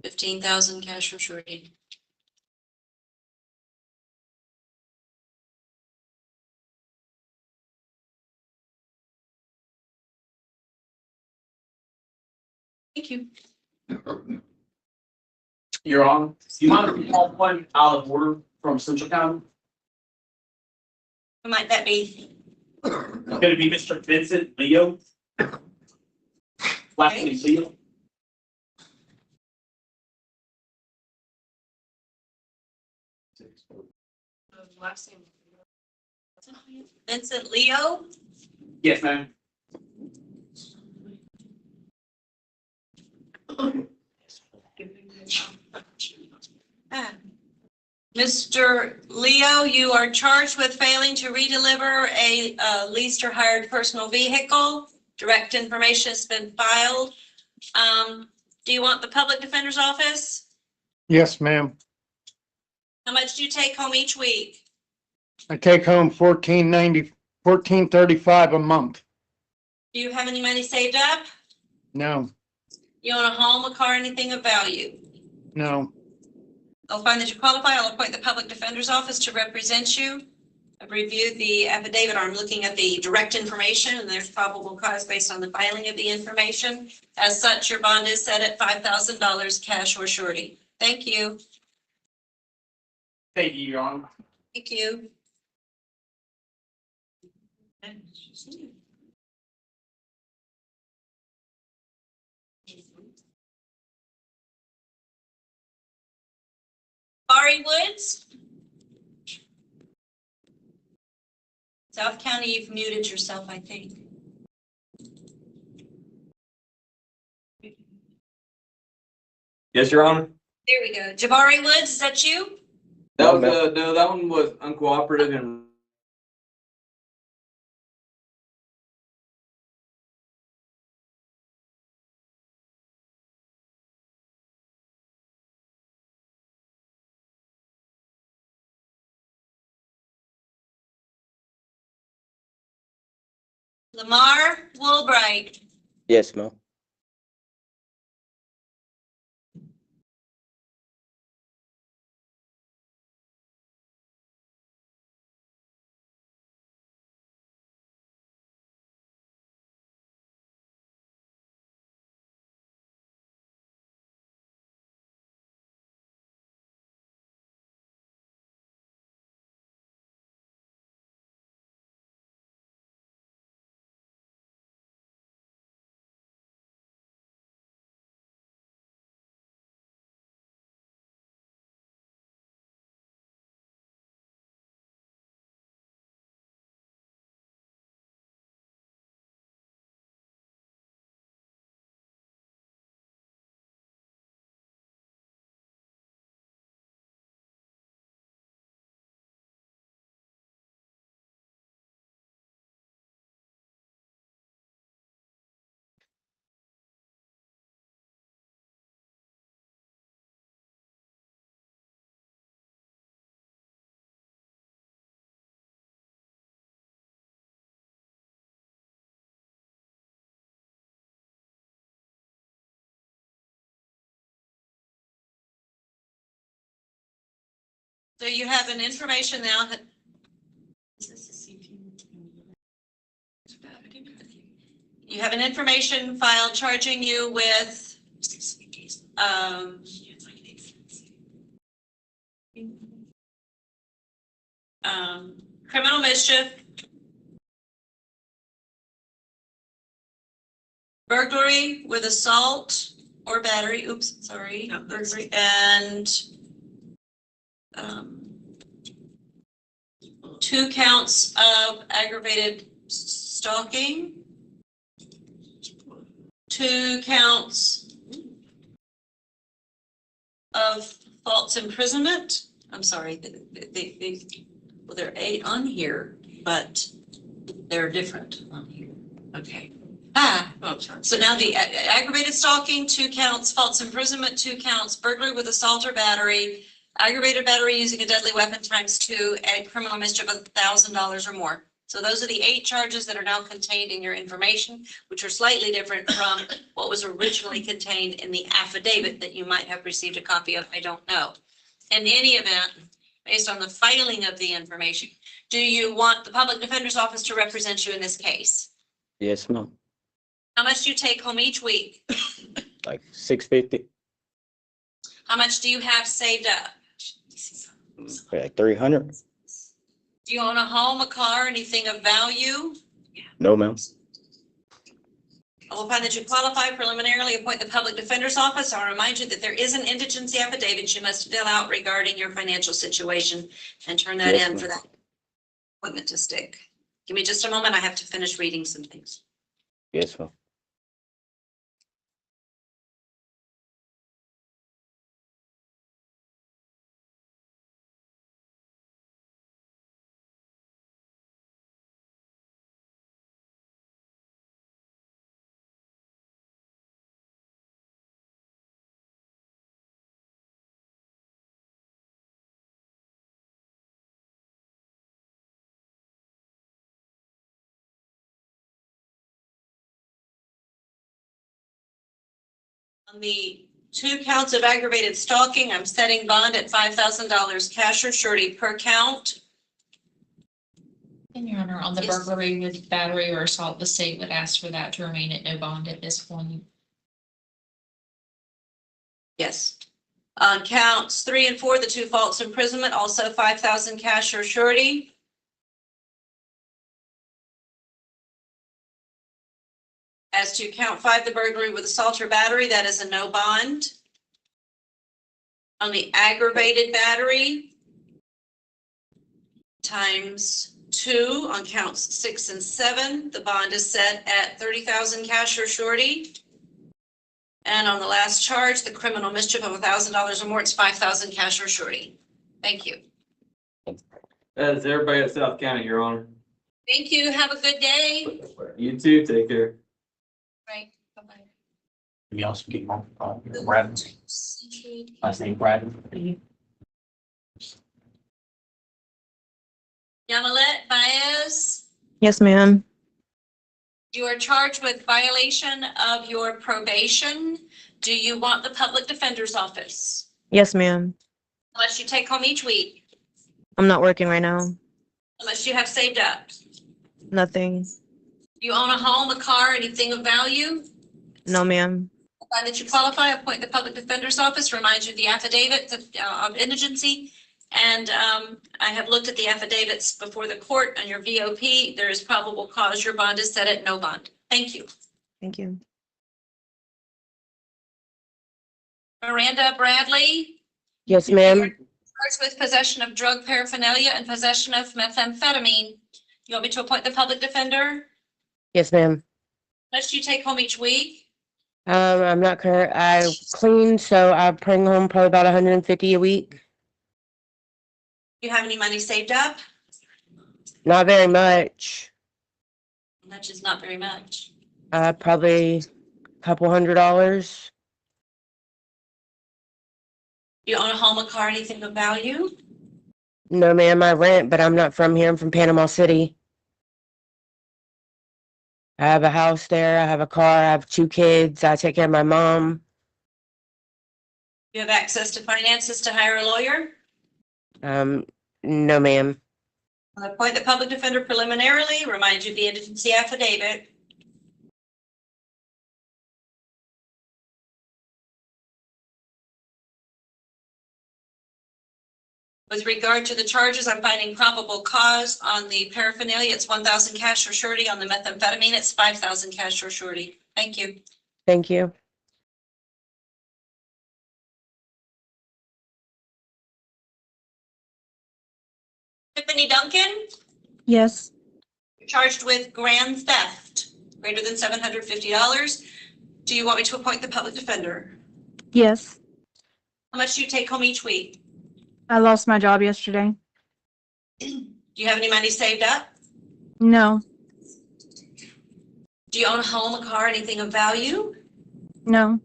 $15,000 cash or surety. Thank you. Your Honor, do you mind if we call one out of order from Central County? Who might that be? It's going to be Mr. Vincent Leo. Last name Leo. Last name. Vincent Leo. Yes, ma'am. Mr. Leo, you are charged with failing to redeliver a leased or hired personal vehicle. Direct information has been filed. Do you want the public defender's office? Yes, ma'am. How much do you take home each week? I take home $14.35 a month. Do you have any money saved up? No, You own a home, a car, anything of value? no. I'll find that you qualify. I'll appoint the public defender's office to represent you. I've reviewed the affidavit. I'm looking at the direct information and there's probable cause based on the filing of the information. As such, your bond is set at $5,000 cash or surety. Thank you. Thank you, Your Honor. Thank you. Ari Woods? South County, you've muted yourself, I think. Yes, Your Honor. There we go. Jabari Woods, is that you? That was, no, that one was uncooperative and Lamar Woolbright. Yes, ma'am. So you have an information now that. You have an information file charging you with, criminal mischief, burglary with assault or battery, oops, sorry, burglary, and 2 counts of aggravated stalking, 2 counts of false imprisonment. I'm sorry, well, there are 8 on here, but they're different on here. Okay. So now the aggravated stalking, 2 counts, false imprisonment, 2 counts, burglary with assault or battery, aggravated battery using a deadly weapon ×2, and criminal mischief of $1,000 or more. So those are the 8 charges that are now contained in your information, which are slightly different from what was originally contained in the affidavit that you might have received a copy of. I don't know. In any event, based on the filing of the information, do you want the public defender's office to represent you in this case? Yes, ma'am. How much do you take home each week? Like 650, How much do you have saved up? like 300. Do you own a home, a car, anything of value? No, ma'am. I will find that you qualify. Preliminarily appoint the public defender's office. I'll remind you that there is an indigency affidavit you must fill out regarding your financial situation and turn that Yes, in for ma'am. that appointment to stick. Give me just a moment. I have to finish reading some things. Yes, ma'am. On the 2 counts of aggravated stalking, I'm setting bond at $5,000 cash or surety per count. And Your Honor, on the Yes. burglary with battery or assault, the state would ask for that to remain at no bond at this point. Yes. On counts 3 and 4, the 2 false imprisonment, also 5,000 cash or surety. As to count 5, the burglary with assault or battery, that is a no bond. On the aggravated battery, times 2 on counts 6 and 7, the bond is set at 30,000 cash or surety. And on the last charge, the criminal mischief of $1,000 or more, it's 5,000 cash or surety. Thank you. That is everybody at South County, Your Honor. Thank you. Have a good day. You too, take care. Right. Bye-bye. We also get Brad. Last name Brad. Yamilet Baez, Yes, ma'am. you are charged with violation of your probation. Do you want the public defender's office? Yes, ma'am. Unless you take home each week, I'm not working right now. unless you have saved up. Nothing. You own a home, a car, anything of value? No, ma'am. Find that you qualify, appoint the public defender's office, remind you of the affidavit of indigency. And I have looked at the affidavits before the court on your VOP. There is probable cause. Your bond is set at no bond. Thank you. Thank you. Miranda Bradley, Yes, ma'am. charged with possession of drug paraphernalia and possession of methamphetamine. You want me to appoint the public defender? Yes, ma'am. Must you take home each week? I'm not current. I clean, so I bring home probably about 150 a week. Do you have any money saved up? Not very much. That's just not very much. Probably a couple $100. Do you own a home, a car, anything of value? No, ma'am. I rent, but I'm not from here. I'm from Panama City. I have a house there. I have a car. I have 2 kids. I take care of my mom. Do you have access to finances to hire a lawyer? No, ma'am. I'll appoint the public defender preliminarily, remind you of the indigency affidavit. With regard to the charges, I'm finding probable cause on the paraphernalia. It's 1,000 cash or surety. On the methamphetamine, it's 5,000 cash or surety. Thank you. Thank you. Tiffany Duncan, Yes. charged with grand theft, greater than $750. Do you want me to appoint the public defender? Yes. How much do you take home each week? I lost my job yesterday. Do you have any money saved up? No. Do you own a home, a car, anything of value? No.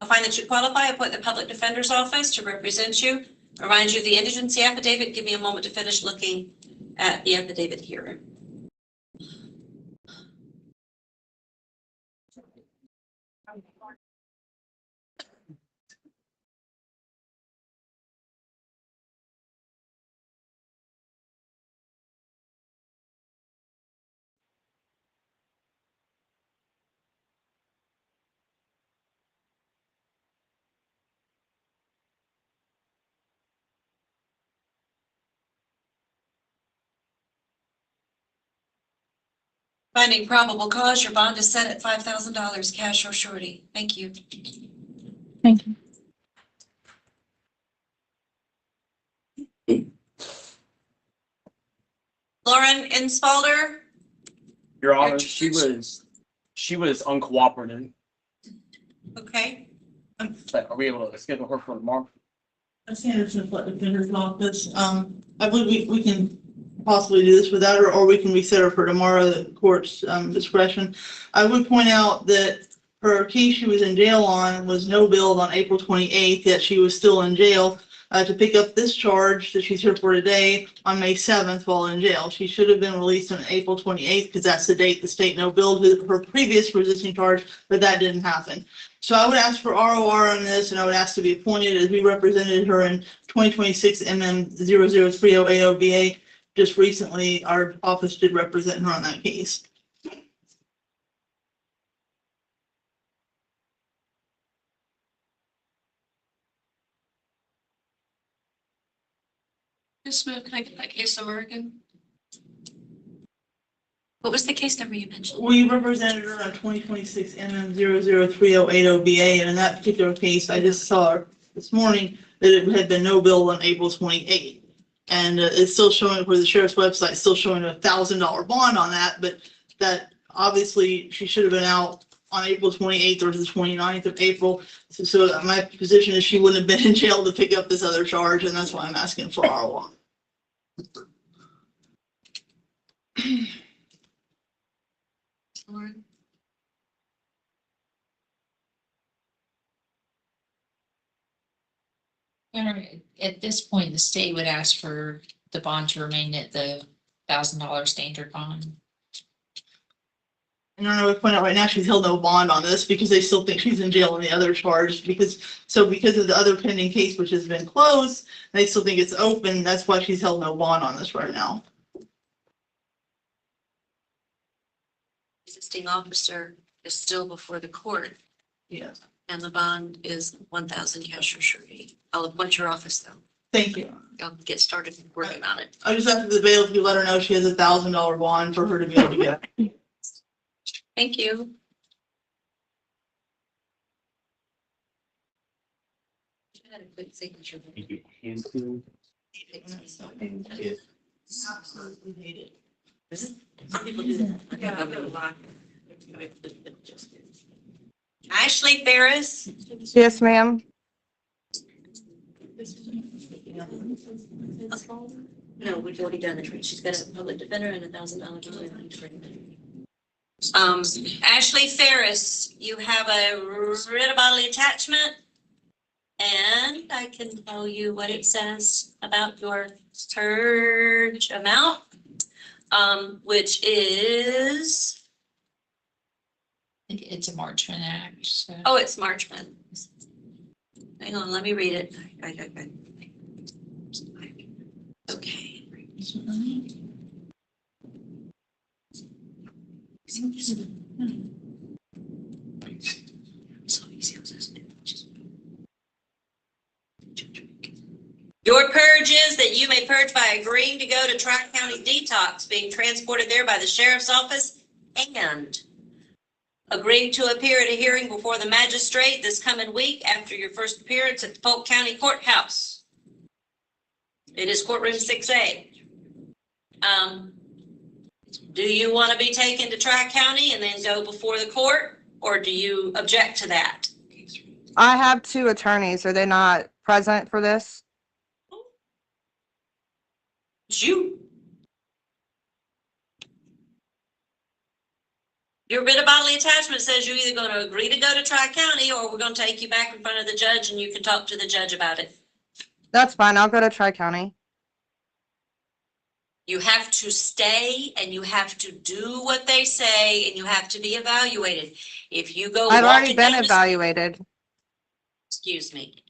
I'll find that you qualify, appoint the public defender's office to represent you. Remind you of the indigency affidavit. Give me a moment to finish looking at the affidavit here. Finding probable cause, your bond is set at $5,000 cash or surety. Thank you. Thank you. Lauren Insfalder, Your Honor, she was uncooperative. okay. But are we able to schedule her for tomorrow? Sanderson, public defender's office. I believe we can possibly do this without her, or we can reset her for tomorrow at the court's discretion. I would point out that her case she was in jail on was no billed on April 28th, yet she was still in jail. to pick up this charge that she's here for today on May 7th while in jail. She should have been released on April 28th because that's the date the state no billed her previous resisting charge, but that didn't happen. So I would ask for ROR on this, and I would ask to be appointed as we represented her in 2026 MM 00308OBA. Just recently, our office did represent her on that case. Ms. Smith, can I get that case number again? What was the case number you mentioned? We represented her on 2026 MM 00308OBA, and in that particular case, I just saw this morning that it had been no bill on April 28th. And it's still showing for the sheriff's website, still showing a $1,000 bond on that, but that obviously she should have been out on April 28th or the 29th of April. So my position is she wouldn't have been in jail to pick up this other charge, and that's why I'm asking for ROR. Lauren? At this point, the state would ask for the bond to remain at the $1,000 standard bond. And I would point out right now, she's held no bond on this because they still think she's in jail on the other charge because of the other pending case, which has been closed, they still think it's open. That's why she's held no bond on this right now. Resisting officer is still before the court. Yes. And the bond is 1,000 cash or surety. I'll appoint your office though. Thank you. I'll get started working on it. I just have to the bailiff to let her know she has a $1,000 bond for her to be able to get. Thank you. I had a quick signature. Absolutely hate it. Some people do that. Yeah. Ashley Ferris. Yes, ma'am. No, we've already done the trade. She's got a public defender and $1,000. Ashley Ferris, you have a writ of bodily attachment. And I can tell you what it says about your surge amount, which is, I think it's a Marchman Act, so. oh, it's Marchman. Hang on, let me read it. Okay. Your purge is that you may purge by agreeing to go to Tri-County Detox, being transported there by the sheriff's office, and agreeing to appear at a hearing before the magistrate this coming week after your first appearance at the Polk County Courthouse. It is courtroom 6A. Do you want to be taken to Tri-County and then go before the court, or do you object to that? I have two attorneys. Are they not present for this? You. Your writ of bodily attachment says you're either going to agree to go to Tri-County or we're going to take you back in front of the judge and you can talk to the judge about it. That's fine. I'll go to Tri-County. You have to stay and you have to do what they say and you have to be evaluated. If you go. I've already walking been down the- evaluated. Excuse me.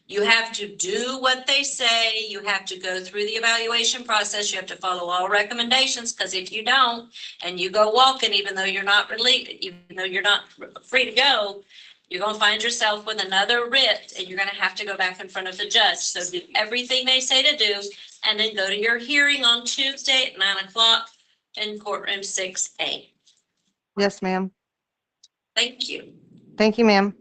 You have to do what they say. You have to go through the evaluation process. You have to follow all recommendations, because if you don't, and you go walking, even though you're not free to go, you're going to find yourself with another writ and you're going to have to go back in front of the judge. So do everything they say to do and then go to your hearing on Tuesday at 9 o'clock in courtroom 6A. Yes, ma'am. Thank you. Thank you, ma'am.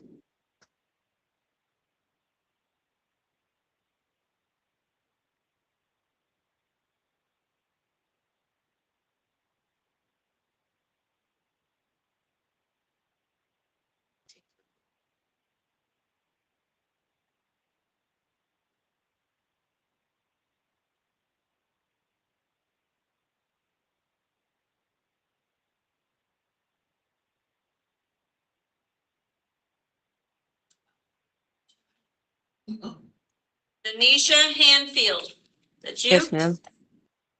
Denisha Hanfield, that's you? Yes, ma'am.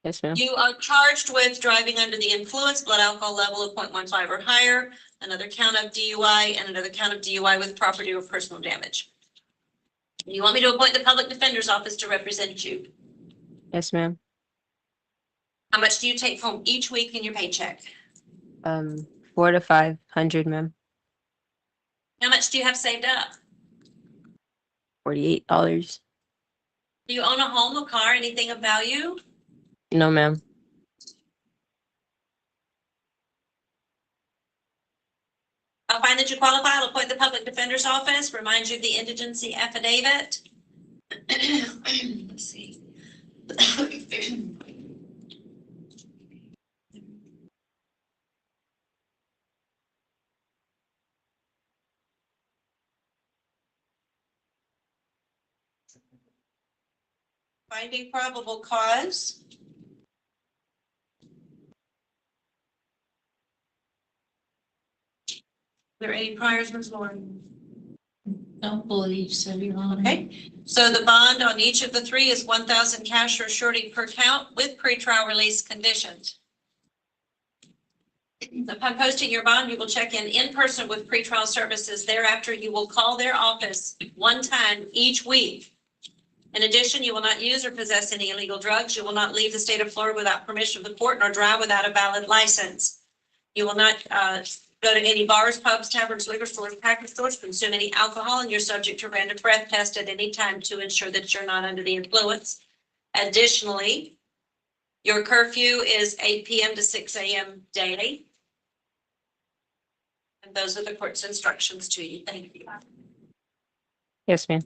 Yes, ma'am. You are charged with driving under the influence, blood alcohol level of 0.15 or higher, another count of DUI, and another count of DUI with property or personal damage. You want me to appoint the public defender's office to represent you? Yes, ma'am. How much do you take home each week in your paycheck? 400 to 500, ma'am. How much do you have saved up? $48. Do you own a home, a car, anything of value? No, ma'am. I'll find that you qualify. I'll appoint the public defender's office, remind you of the indigency affidavit. Let's see. Finding probable cause. Are there any priors, Ms. Lauren? Don't believe so, Your Honor. Okay, so the bond on each of the three is 1,000 cash or surety per count with pretrial release conditions. Upon posting your bond, you will check in person with pretrial services. Thereafter, you will call their office one time each week. In addition, you will not use or possess any illegal drugs. You will not leave the state of Florida without permission of the court nor drive without a valid license. You will not go to any bars, pubs, taverns, liquor stores, package stores, consume any alcohol, and you're subject to random breath test at any time to ensure that you're not under the influence. Additionally, your curfew is 8 p.m. to 6 a.m. daily. And those are the court's instructions to you. Thank you. Yes, ma'am.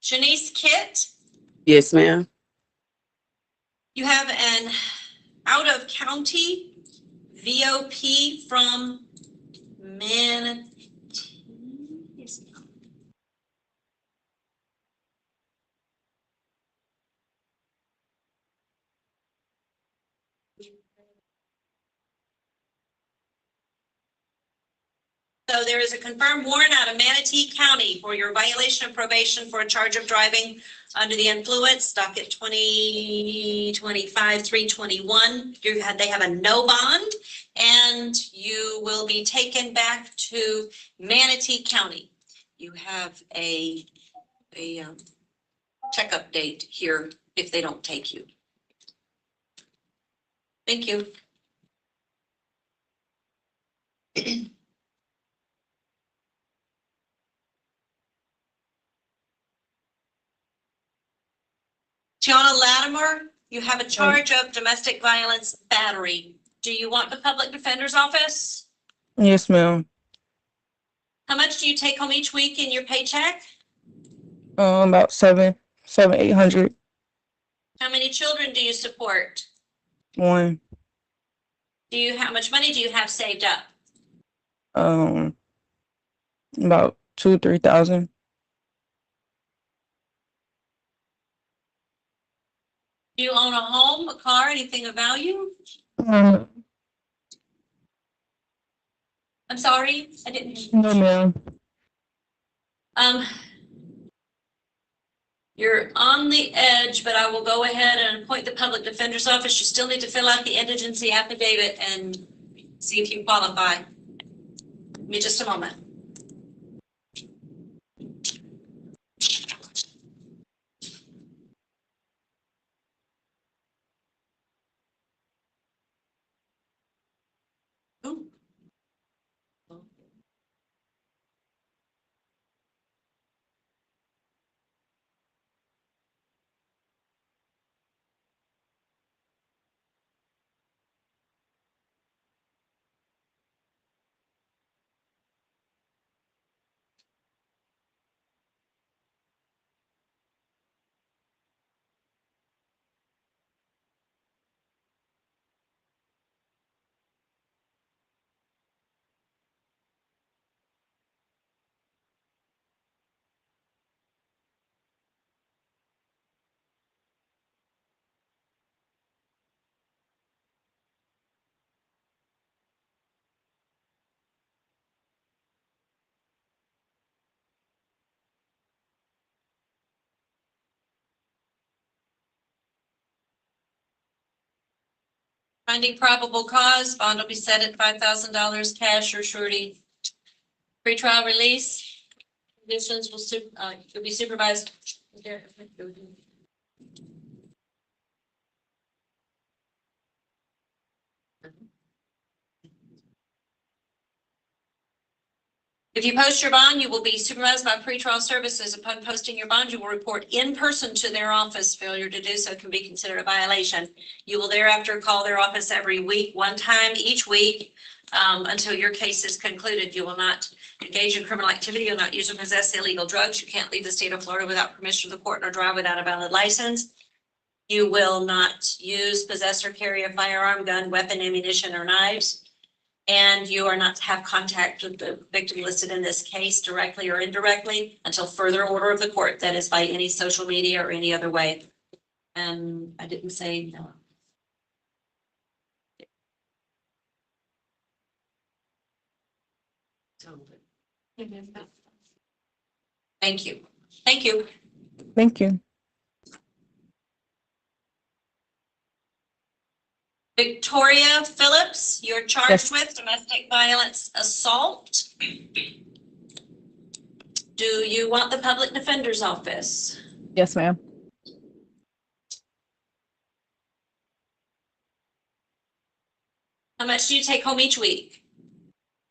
Shanice Kitt, Yes, ma'am. you have an out-of-county VOP from Manatee. So there is a confirmed warrant out of Manatee County for your violation of probation for a charge of driving under the influence, docket 2025-321. They have a no bond, and you will be taken back to Manatee County. You have a checkup date here if they don't take you. Thank you. Tiana Latimer, you have a charge of domestic violence battery. Do you want the public defender's office? Yes, ma'am. How much do you take home each week in your paycheck? About 800. How many children do you support? One. How much money do you have saved up? About 2,000 to 3,000. Do you own a home, a car, anything of value? Um, I'm sorry, I didn't. no, ma'am. You're on the edge, but I will go ahead and appoint the public defender's office. You still need to fill out the indigency affidavit and see if you qualify. Give me just a moment. Ooh. Finding probable cause, bond will be set at $5,000 cash or surety. Pretrial release, conditions will be supervised. If you post your bond, you will be supervised by pretrial services. Upon posting your bond, you will report in person to their office. Failure to do so can be considered a violation. You will thereafter call their office every week, one time each week, until your case is concluded. You will not engage in criminal activity. You'll not use or possess illegal drugs. You can't leave the state of Florida without permission of the court nor drive without a valid license. You will not use, possess, or carry a firearm, gun, weapon, ammunition, or knives. And you are not to have contact with the victim listed in this case directly or indirectly until further order of the court, that is by any social media or any other way. And I didn't say no. Thank you. Thank you. Thank you. Victoria Phillips, you're charged Yes. with domestic violence assault. Do you want the public defender's office? Yes, ma'am. How much do you take home each week?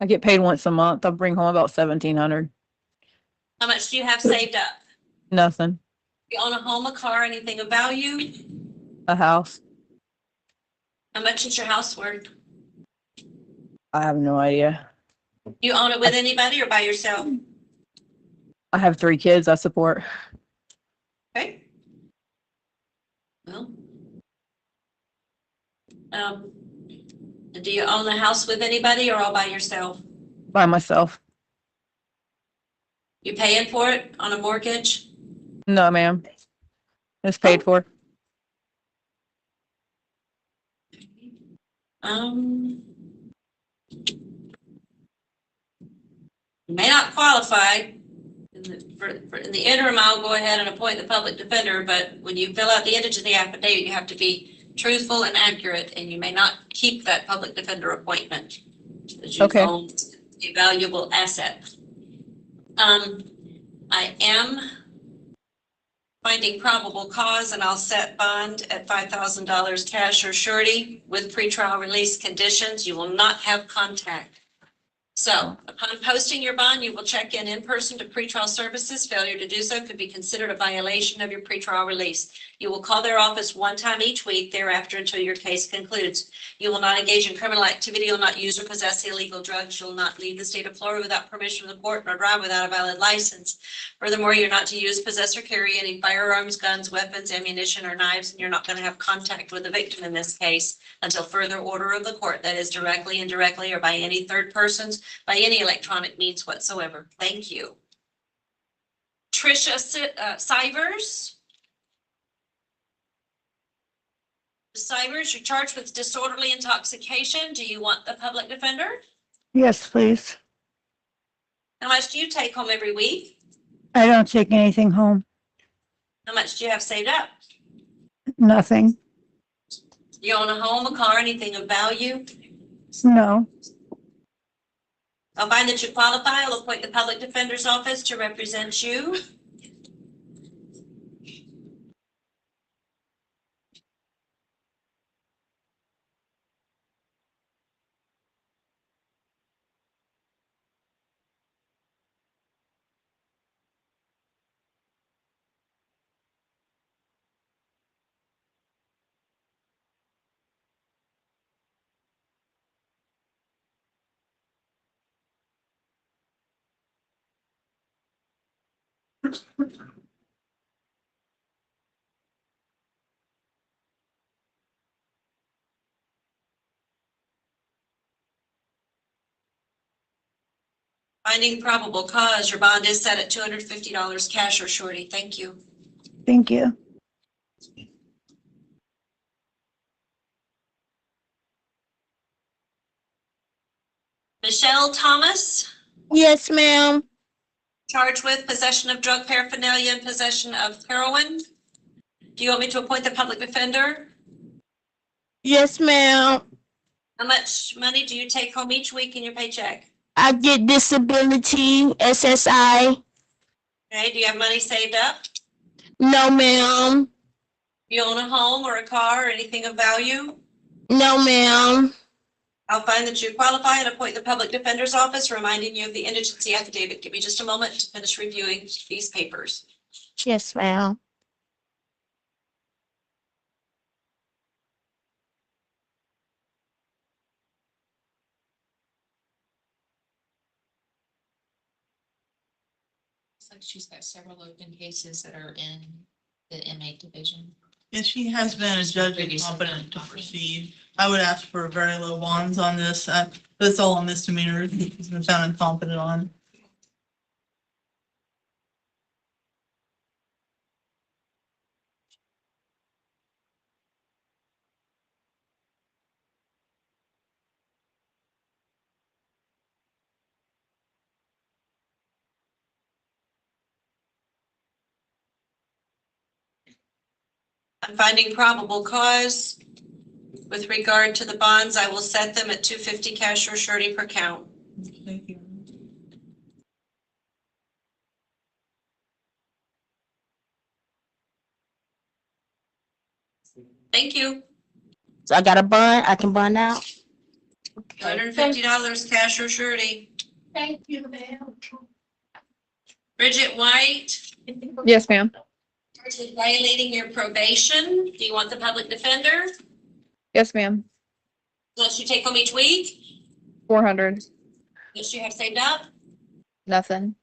I get paid once a month. I bring home about 1,700. How much do you have saved up? Nothing. You own a home, a car, anything of value? A house. How much is your house worth? I have no idea. You own it with anybody or by yourself? I have 3 kids I support. Okay. Well. Do you own the house with anybody or all by yourself? By myself. You paying for it on a mortgage? No, ma'am. It's paid for. You may not qualify. In the interim, I'll go ahead and appoint the public defender, but when you fill out the indigent affidavit, you have to be truthful and accurate, and you may not keep that public defender appointment. Okay. Own a valuable asset. I am finding probable cause, and I'll set bond at $5,000 cash or surety with pretrial release conditions. You will not have contact. So upon posting your bond, you will check in person to pretrial services. Failure to do so could be considered a violation of your pretrial release. You will call their office one time each week thereafter until your case concludes. You will not engage in criminal activity. You will not use or possess illegal drugs. You will not leave the state of Florida without permission of the court nor drive without a valid license. Furthermore, you're not to use, possess, or carry any firearms, guns, weapons, ammunition, or knives, and you're not going to have contact with the victim in this case until further order of the court, that is directly, indirectly, or by any third persons, by any electronic means whatsoever. Thank you. Tricia Sivers. Sivers, you're charged with disorderly intoxication. Do you want the public defender? Yes, please. How much do you take home every week? I don't take anything home. How much do you have saved up? Nothing. You own a home, a car, anything of value? No. I'll find that you qualify. I'll appoint the public defender's office to represent you. Finding probable cause, your bond is set at $250 cash or surety. Thank you. Thank you. Michelle Thomas, Yes, ma'am. charged with possession of drug paraphernalia and possession of heroin. Do you want me to appoint the public defender? Yes, ma'am. How much money do you take home each week in your paycheck? I get disability, SSI. Okay, do you have money saved up? No, ma'am. Do you own a home or a car or anything of value? No, ma'am. I'll find that you qualify and appoint the public defender's office, reminding you of the indigency affidavit. Give me just a moment to finish reviewing these papers. Yes, ma'am. Looks like she's got several open cases that are in the inmate division. And she has been adjudged competent to proceed. I would ask for very low bonds on this. That's all a misdemeanor. He's been found incompetent on. I'm finding probable cause. With regard to the bonds, I will set them at $250 cash or surety per count. Thank you. Thank you. So I got a bond. I can bond out. $250 cash or surety. Thank you, ma'am. Bridget White, Yes, ma'am. charged with violating your probation. Do you want the public defender? Yes, ma'am. Unless you take home each week? 400. Unless you have saved up? Nothing.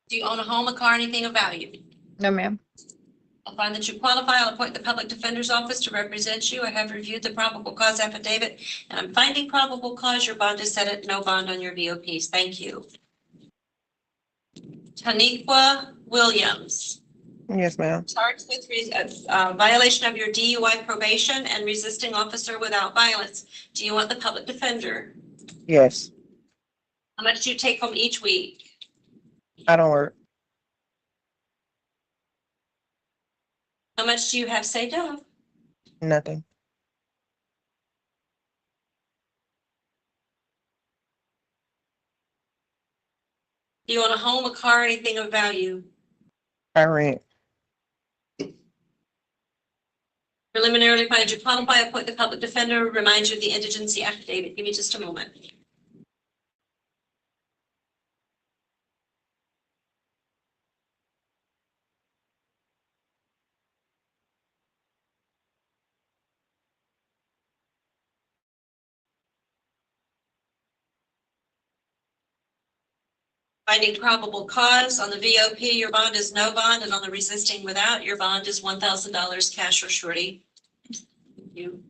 Do you own a home, a car, anything of value? No, ma'am. I'll find that you qualify. I'll appoint the public defender's office to represent you. I have reviewed the probable cause affidavit, and I'm finding probable cause. Your bond is set at no bond on your VOPs. Thank you. Taniqua Williams, Yes, ma'am. charged with violation of your DUI probation and resisting officer without violence. Do you want the public defender? Yes, How much do you take home each week? I don't work. How much do you have saved up? Nothing. Do you own a home, a car, anything of value? I rent. Preliminarily find you qualify, appoint the public defender, remind you of the indigency affidavit. Give me just a moment. Finding probable cause on the VOP, your bond is no bond, and on the resisting without, your bond is $1,000 cash or surety. Thank you.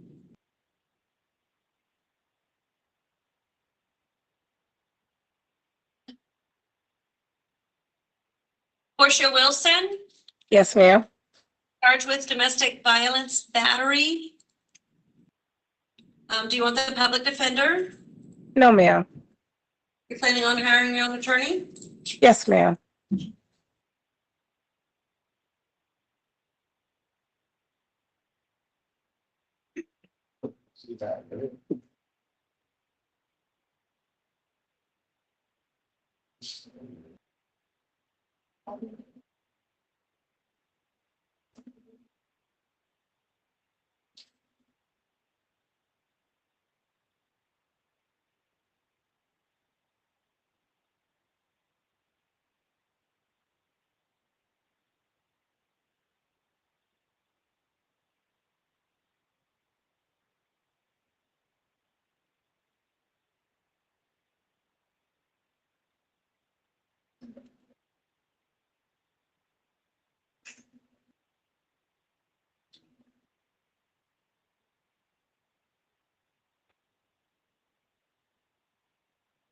Portia Wilson, Yes, ma'am. charged with domestic violence battery. Do you want the public defender? No, ma'am. You're planning on hiring your own attorney? Yes, ma'am.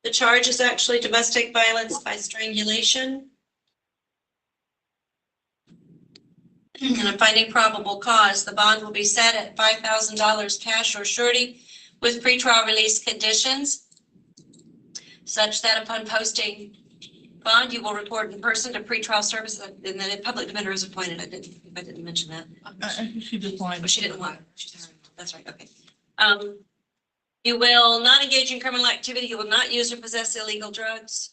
The charge is actually domestic violence by strangulation. And I'm finding probable cause. The bond will be set at $5,000 cash or surety with pretrial release conditions, such that upon posting bond, you will report in person to pretrial services, and then a public defender is appointed. I didn't mention that. She declined. Oh, she didn't want. That's right. Okay. You will not engage in criminal activity. You will not use or possess illegal drugs.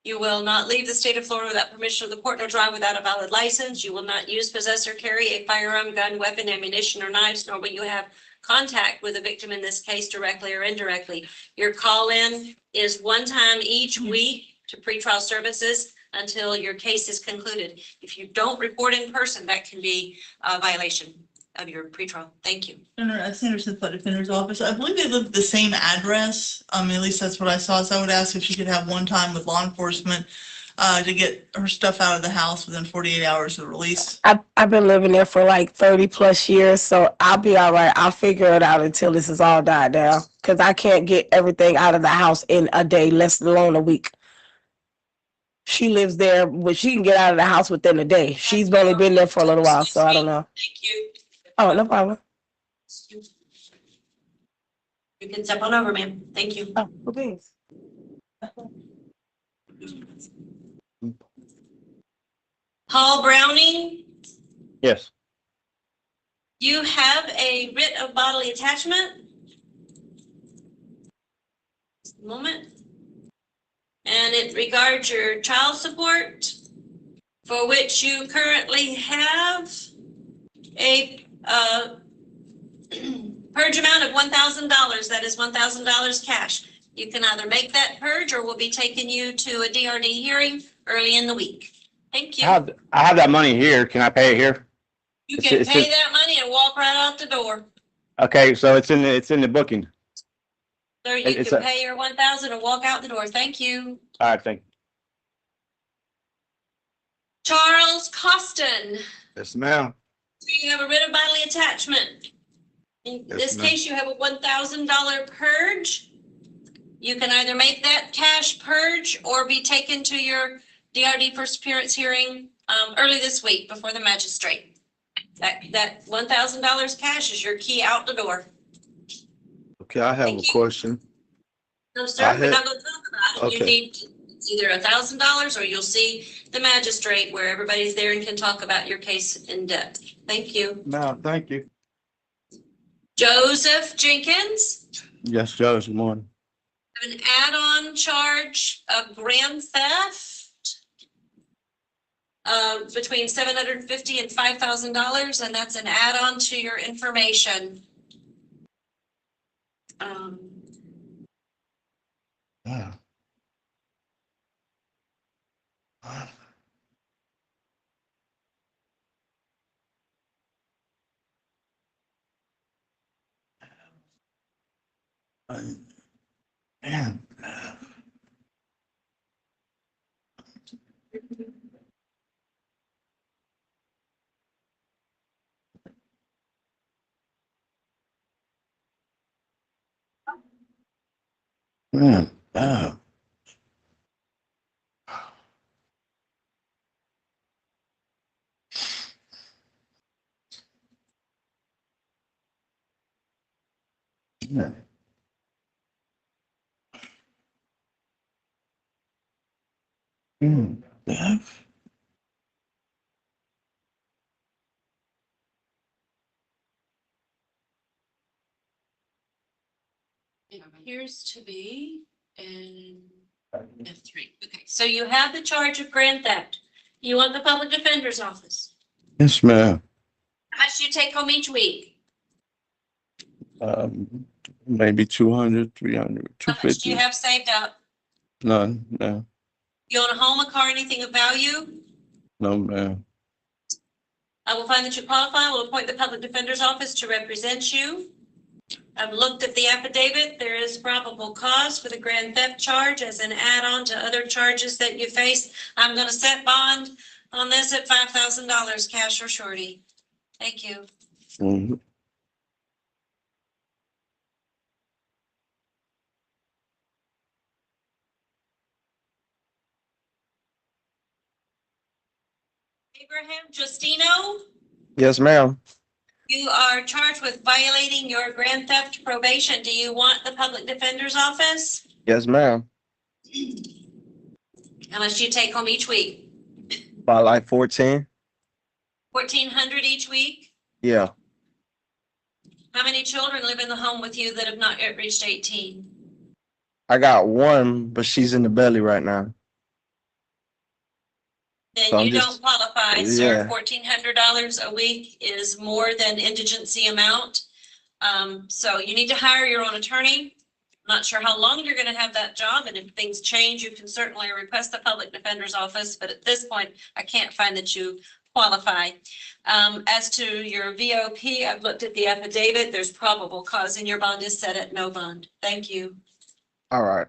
You will not leave the state of Florida without permission of the court nor drive without a valid license. You will not use, possess, or carry a firearm, gun, weapon, ammunition, or knives, nor will you have contact with a victim in this case directly or indirectly. Your call-in is one time each week to pretrial services until your case is concluded. If you don't report in person, that can be a violation of your pretrial. Thank you. Sanderson Flood Defender's Office. I believe they live at the same address. At least that's what I saw. So I would ask if she could have one time with law enforcement to get her stuff out of the house within 48 hours of release. I've been living there for like 30 plus years, so I'll be all right. I'll figure it out until this is all died down. Cause I can't get everything out of the house in a day, less alone a week. She lives there, but she can get out of the house within a day. She's only been there for a little while, so I don't know. Thank you. Oh, no problem. You can step on over, ma'am. Thank you. Oh, thanks. Paul Browning, Yes. you have a writ of bodily attachment. Just a moment. And it regards your child support, for which you currently have a purge amount of $1,000. That is $1,000 cash. You can either make that purge or we'll be taking you to a DRD hearing early in the week. Thank you. I have that money here. Can I pay it here? You It's- can it's pay in- that money and walk right out the door. Okay, so it's in the booking. Sir, you It's can a- pay your 1,000 and walk out the door. Thank you. All right, thank you. Charles Costin, Yes, ma'am. you have a writ of bodily attachment. In Yes, this ma'am. case, you have a $1,000 purge. You can either make that cash purge or be taken to your DRD first appearance hearing early this week before the magistrate. That $1,000 cash is your key out the door. Okay, I have a question. No, sir, I we're had- not going to talk about it. You Okay. need either $1,000 or you'll see the magistrate where everybody's there and can talk about your case in depth. Thank you. No, thank you. Joseph Jenkins, Yes, Judge, good morning. an add-on charge of grand theft between $750 and $5,000, and that's an add-on to your information. Yeah. Man. Man. Yeah. Yeah. It appears to be in F3. Okay, so you have the charge of grand theft. You want the public defender's office. Yes, ma'am. How much do you take home each week? Maybe 200, 300, How much do you 250. have saved up? None, no, You own a home, a car, anything of value? no, ma'am. I will find that you qualify. I will appoint the public defender's office to represent you. I've looked at the affidavit. There is probable cause for the grand theft charge as an add-on to other charges that you face. I'm going to set bond on this at $5,000, cash or surety. Thank you. Mhm. Abraham Justino, Yes, ma'am. you are charged with violating your grand theft probation. Do you want the public defender's office? Yes, ma'am. How much do you take home each week? About like 14. 1,400 each week? Yeah. How many children live in the home with you that have not yet reached 18? I got one, but she's in the belly right now. Then So I'm you don't just- qualify, sir. yeah. $1,400 a week is more than indigency amount. So you need to hire your own attorney. Not sure how long you're gonna have that job, and if things change, you can certainly request the public defender's office, but at this point, I can't find that you qualify. As to your VOP, I've looked at the affidavit. There's probable cause, and your bond is set at no bond. Thank you. All right.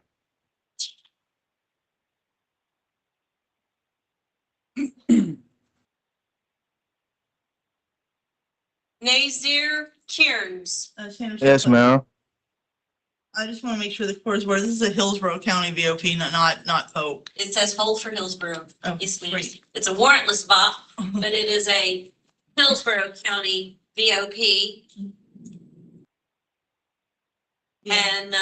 Nazir Kearns. Shannon, Yes, ma'am. I just want to make sure the court is aware, this is a Hillsborough County VOP, not Polk. It says hold for Hillsborough. Oh, Yes, ma'am. great. It's a warrantless bot, but it is a Hillsborough County VOP. And,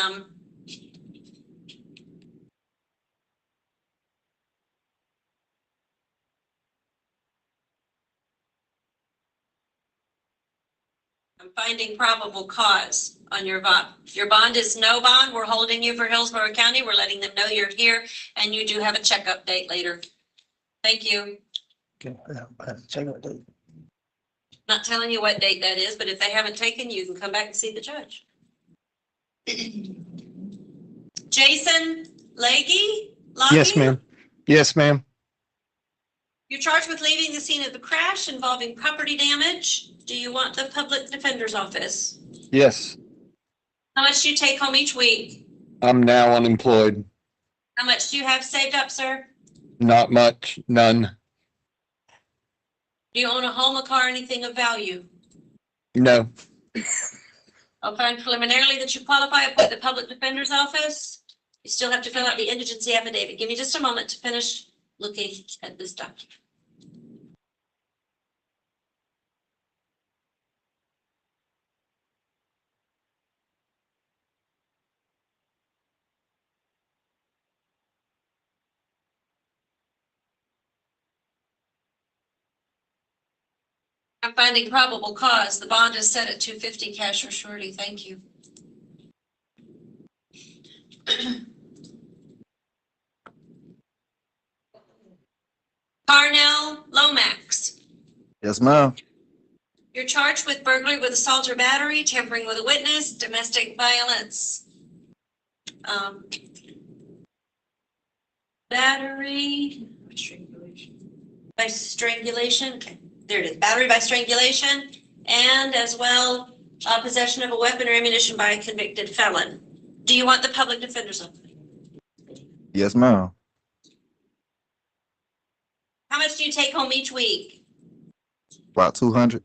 I'm finding probable cause on your bond. Your bond is no bond. We're holding you for Hillsborough County. We're letting them know you're here, and you do have a checkup date later. Thank you. Not telling you what date that is, but if they haven't taken, you can come back and see the judge. Jason Leggy? Yes, ma'am. Yes, ma'am. You're charged with leaving the scene of the crash involving property damage. Do you want the public defender's office? Yes. How much do you take home each week? I'm now unemployed. How much do you have saved up, sir? Not much. None. Do you own a home, a car, anything of value? No. I'll find preliminarily that you qualify for the public defender's office. You still have to fill out the indigency affidavit. Give me just a moment to finish looking at this document. I'm finding probable cause. The bond is set at $250 cash or surety. Thank you. Carnell Lomax. Yes, ma'am. You're charged with burglary with assault or battery, tampering with a witness, domestic violence. Battery. By strangulation. Okay, there it is. Battery by strangulation, and as well, possession of a weapon or ammunition by a convicted felon. Do you want the public defender's office? Yes, ma'am. How much do you take home each week? About 200.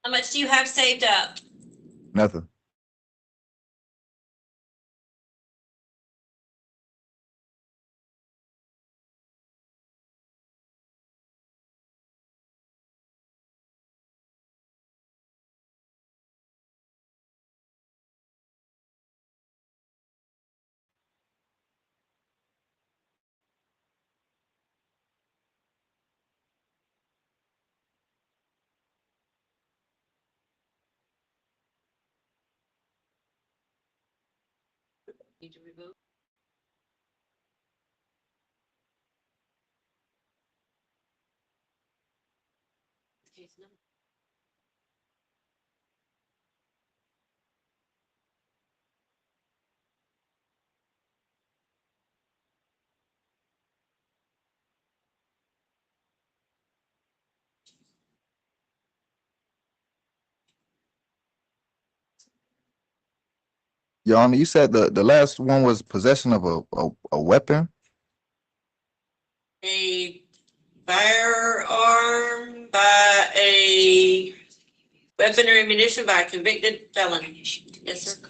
How much do you have saved up? Nothing. Need to revoke. Case number. Your Honor, you said the last one was possession of a weapon? A firearm by a weapon or ammunition by a convicted felon. Yes, sir.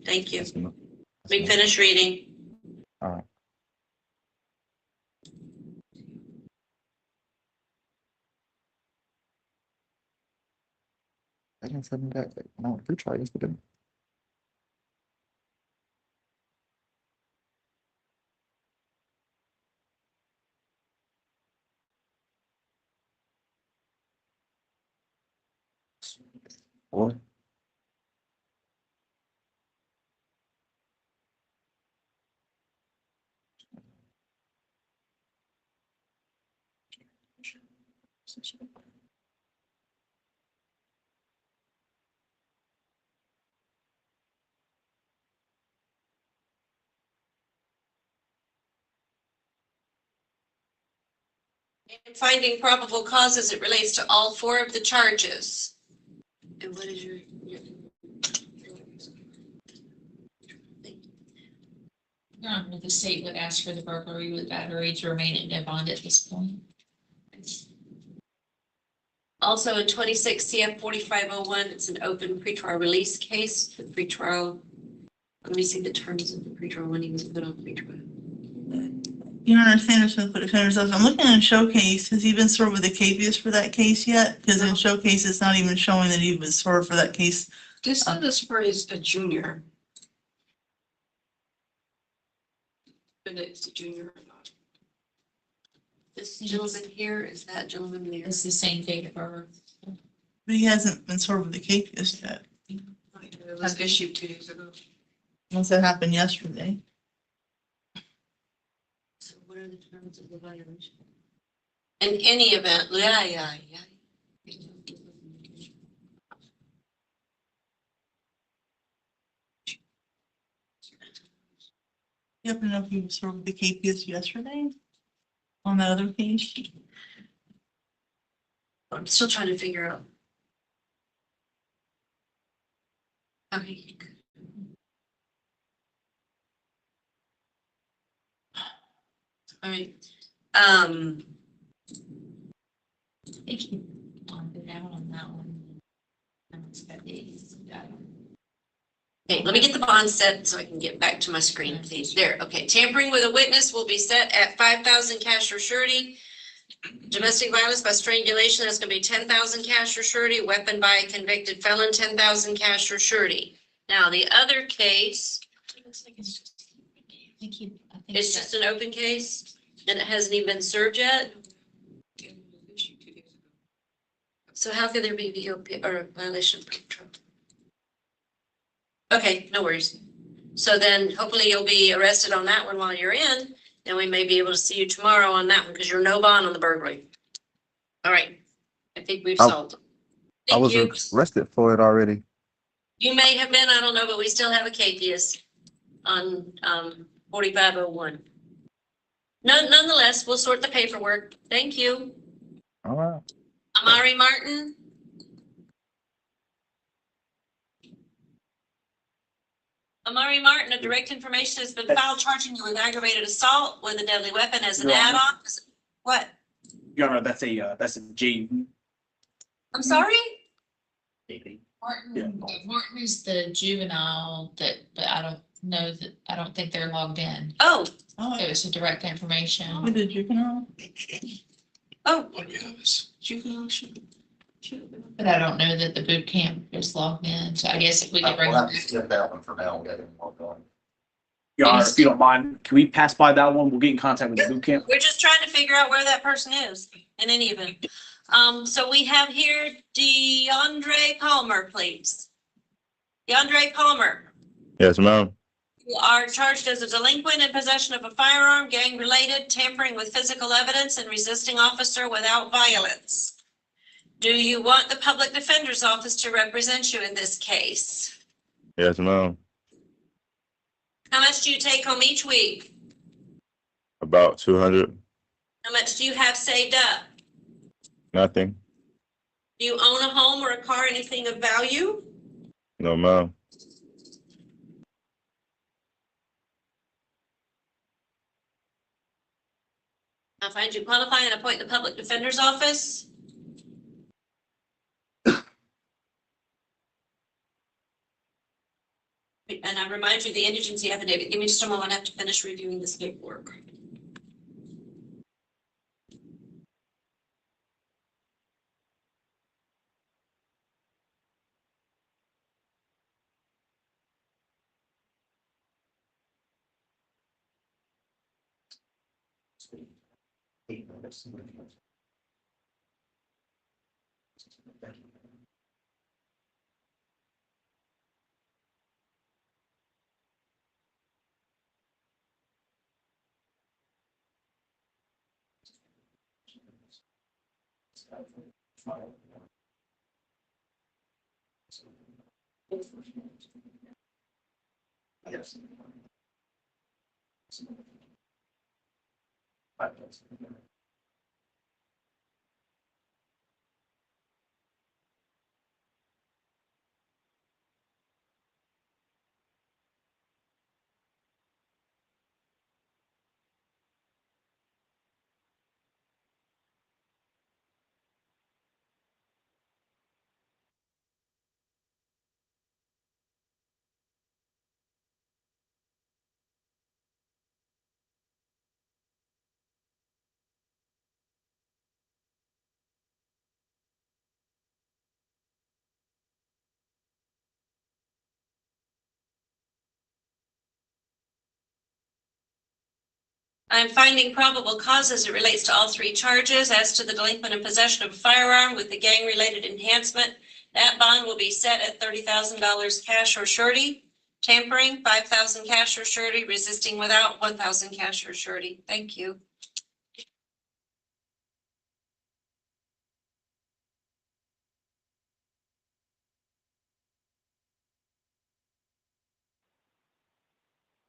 Thank you. Yes, ma'am. Let me finish reading. All right. I didn't send me that. No, we tried yesterday. What? And finding probable causes, it relates to all 4 of the charges. And what is your? The state would ask for the burglary with battery to remain in no bond at this point. Also in 26 CF 4501, it's an open pretrial release case. The pretrial, let me see the terms of the pretrial when he was put on pretrial. Your Honor, Sanderson put defender's office. I'm looking in showcase. Has he been served with a capias for that case yet? Because in showcase, it's not even showing that he was served for that case. This is this for is a junior. But it's a junior or not. This gentleman here, is that gentleman there? It's the same date of birth. But he hasn't been served with a capias yet. It was issued 2 days ago. Unless that happened yesterday. So what are the terms of the violation? In any event, yeah. You happen to know if he was served with the capias yesterday? On that other case? I'm still trying to figure out. Okay. All right. I think you bonded it out on that one. Okay, let me get the bond set so I can get back to my screen, please. There, okay. Tampering with a witness will be set at 5,000 cash or surety. Domestic violence by strangulation, that's gonna be 10,000 cash or surety. Weapon by a convicted felon, 10,000 cash or surety. Now, the other case, Looks like it's just, I think it's just an open case and it hasn't even been served yet. So how could there be VOP or violation of control? Okay, no worries. So then hopefully you'll be arrested on that one while you're in. Then we may be able to see you tomorrow on that one because you're no bond on the burglary. All right. I think we've solved them. I Thank was you. arrested for it already. You may have been, I don't know, but we still have a capias on 4501. Nonetheless, we'll sort the paperwork. Thank you. All right. Amari Martin. Amari Martin, a direct information has been filed charging you with aggravated assault with a deadly weapon as an Your Honor. add-on. What? Your Honor, that's a G. I'm sorry? Martin, Martin is the juvenile but I don't know that, I don't think they're logged in. Oh. It was a direct information. With the juvenile? Oh. Juvenile. But I don't know that the boot camp is logged in, so I guess if we could bring. We'll have to skip that one for now and get it more going. Your Honor, if you don't mind, can we pass by that one? We'll get in contact with the boot camp. We're just trying to figure out where that person is in any event. So we have here DeAndre Palmer, please. DeAndre Palmer, Yes, ma'am. you are charged as a delinquent in possession of a firearm, gang-related, tampering with physical evidence, and resisting officer without violence. Do you want the public defender's office to represent you in this case? Yes, ma'am. How much do you take home each week? About 200. How much do you have saved up? Nothing. Do you own a home or a car, anything of value? No, ma'am. I find you qualify and appoint the public defender's office. And I remind you the indigency affidavit. Give me just a moment. I have to finish reviewing this paperwork. Yes. I'm finding probable cause as it relates to all three charges. As to the delinquent in possession of a firearm with the gang-related enhancement, that bond will be set at $30,000 cash or surety. Tampering, $5,000 cash or surety. Resisting without, $1,000 cash or surety. Thank you.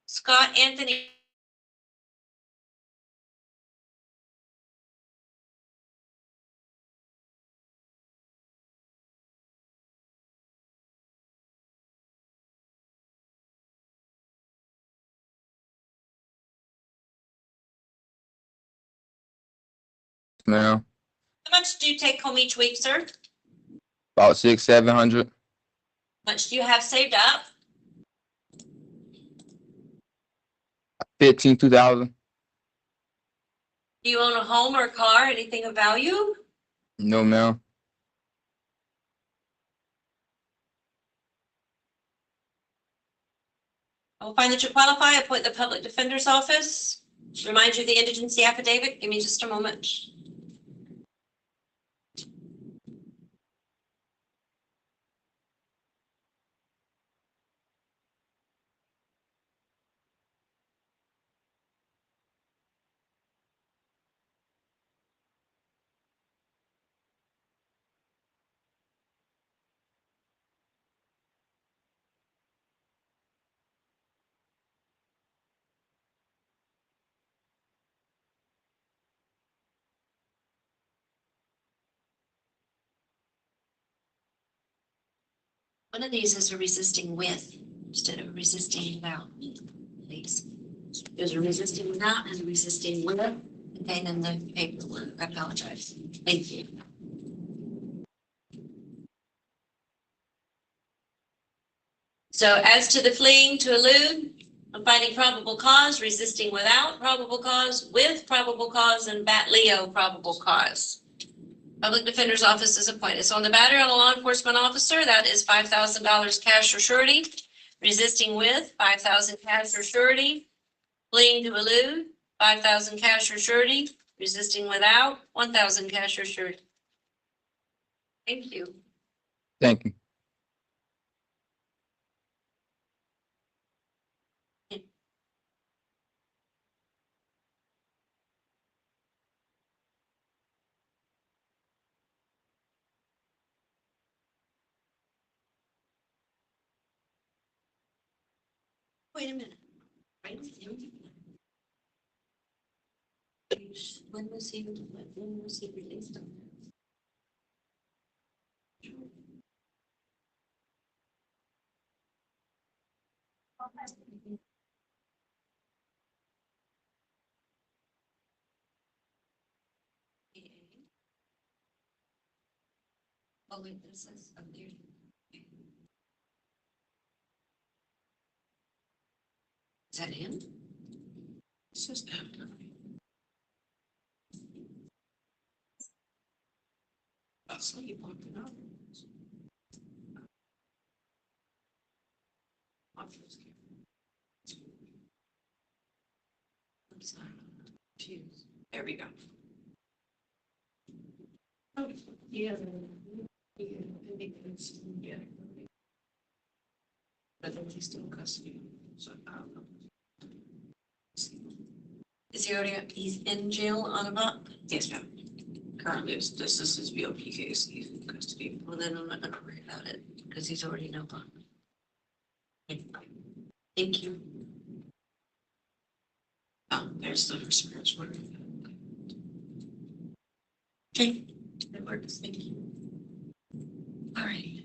Scott Anthony. Now, How much do you take home each week, sir? about 600-700. How much do you have saved up? 2,000. Do you own a home or a car, anything of value? No, ma'am. I'll find that you qualify, appoint the public defender's office. Remind you of the indigency affidavit. Give me just a moment. One of these is a resisting with instead of resisting without, please. There's a resisting without and a resisting with contained in the paperwork. I apologize. Thank you. So as to the fleeing to elude, I'm finding probable cause, resisting without probable cause, with probable cause, and bat Leo probable cause. Public Defender's Office is appointed. So on the battery on a law enforcement officer, that is $5,000 cash or surety. Resisting with, $5,000 cash or surety. Fleeing to elude, $5,000 cash or surety. Resisting without, $1,000 cash or surety. Thank you. Thank you. Wait a minute. Right? When was he released on that? Oh, wait, this is up there. Is that him? It's just after. That's what you walked it up. I'm sorry. Jeez. There we go. Oh, yeah. Yeah. I think he's still in custody, so I don't know. Is he already, he's in jail on a bond? Yes, ma'am. currently, this is his BOP case. He's in custody. Well, then I'm not gonna worry about it because he's already no bond. Thank you. Oh, there's the response order. Okay, that works. Thank you. All right.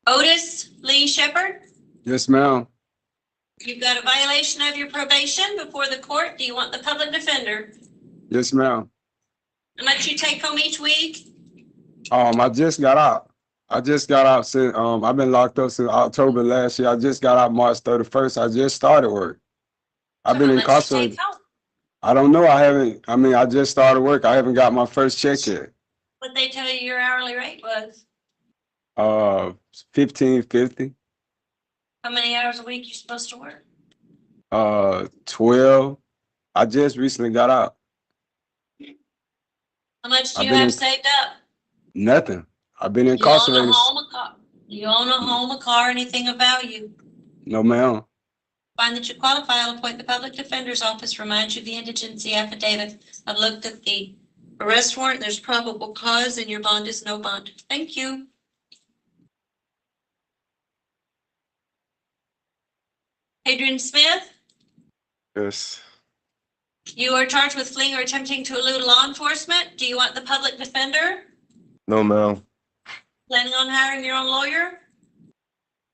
Otis Lee Shepherd, Yes, ma'am. you've got a violation of your probation before the court. Do you want the public defender? Yes, ma'am. How much you take home each week? I just got out. I just got out since I've been locked up since October last year. I just got out March 31st. I just started work. I've been How much you incarcerated. take home? I don't know. I just started work. I haven't got my first check yet. What they tell you your hourly rate was? 15.50. How many hours a week you supposed to work? 12. I just recently got out. How much do I've you been have in- saved up? Nothing. I've been You own a incarcerated. home, a car? You own a home, a car, anything of value? No, ma'am. Find that you qualify, I'll appoint the public defender's office, remind you of the indigency affidavit. I've looked at the arrest warrant, there's probable cause, and your bond is no bond. Thank you. Adrian Smith, Yes. you are charged with fleeing or attempting to elude law enforcement. Do you want the public defender? No, ma'am. Planning on hiring your own lawyer?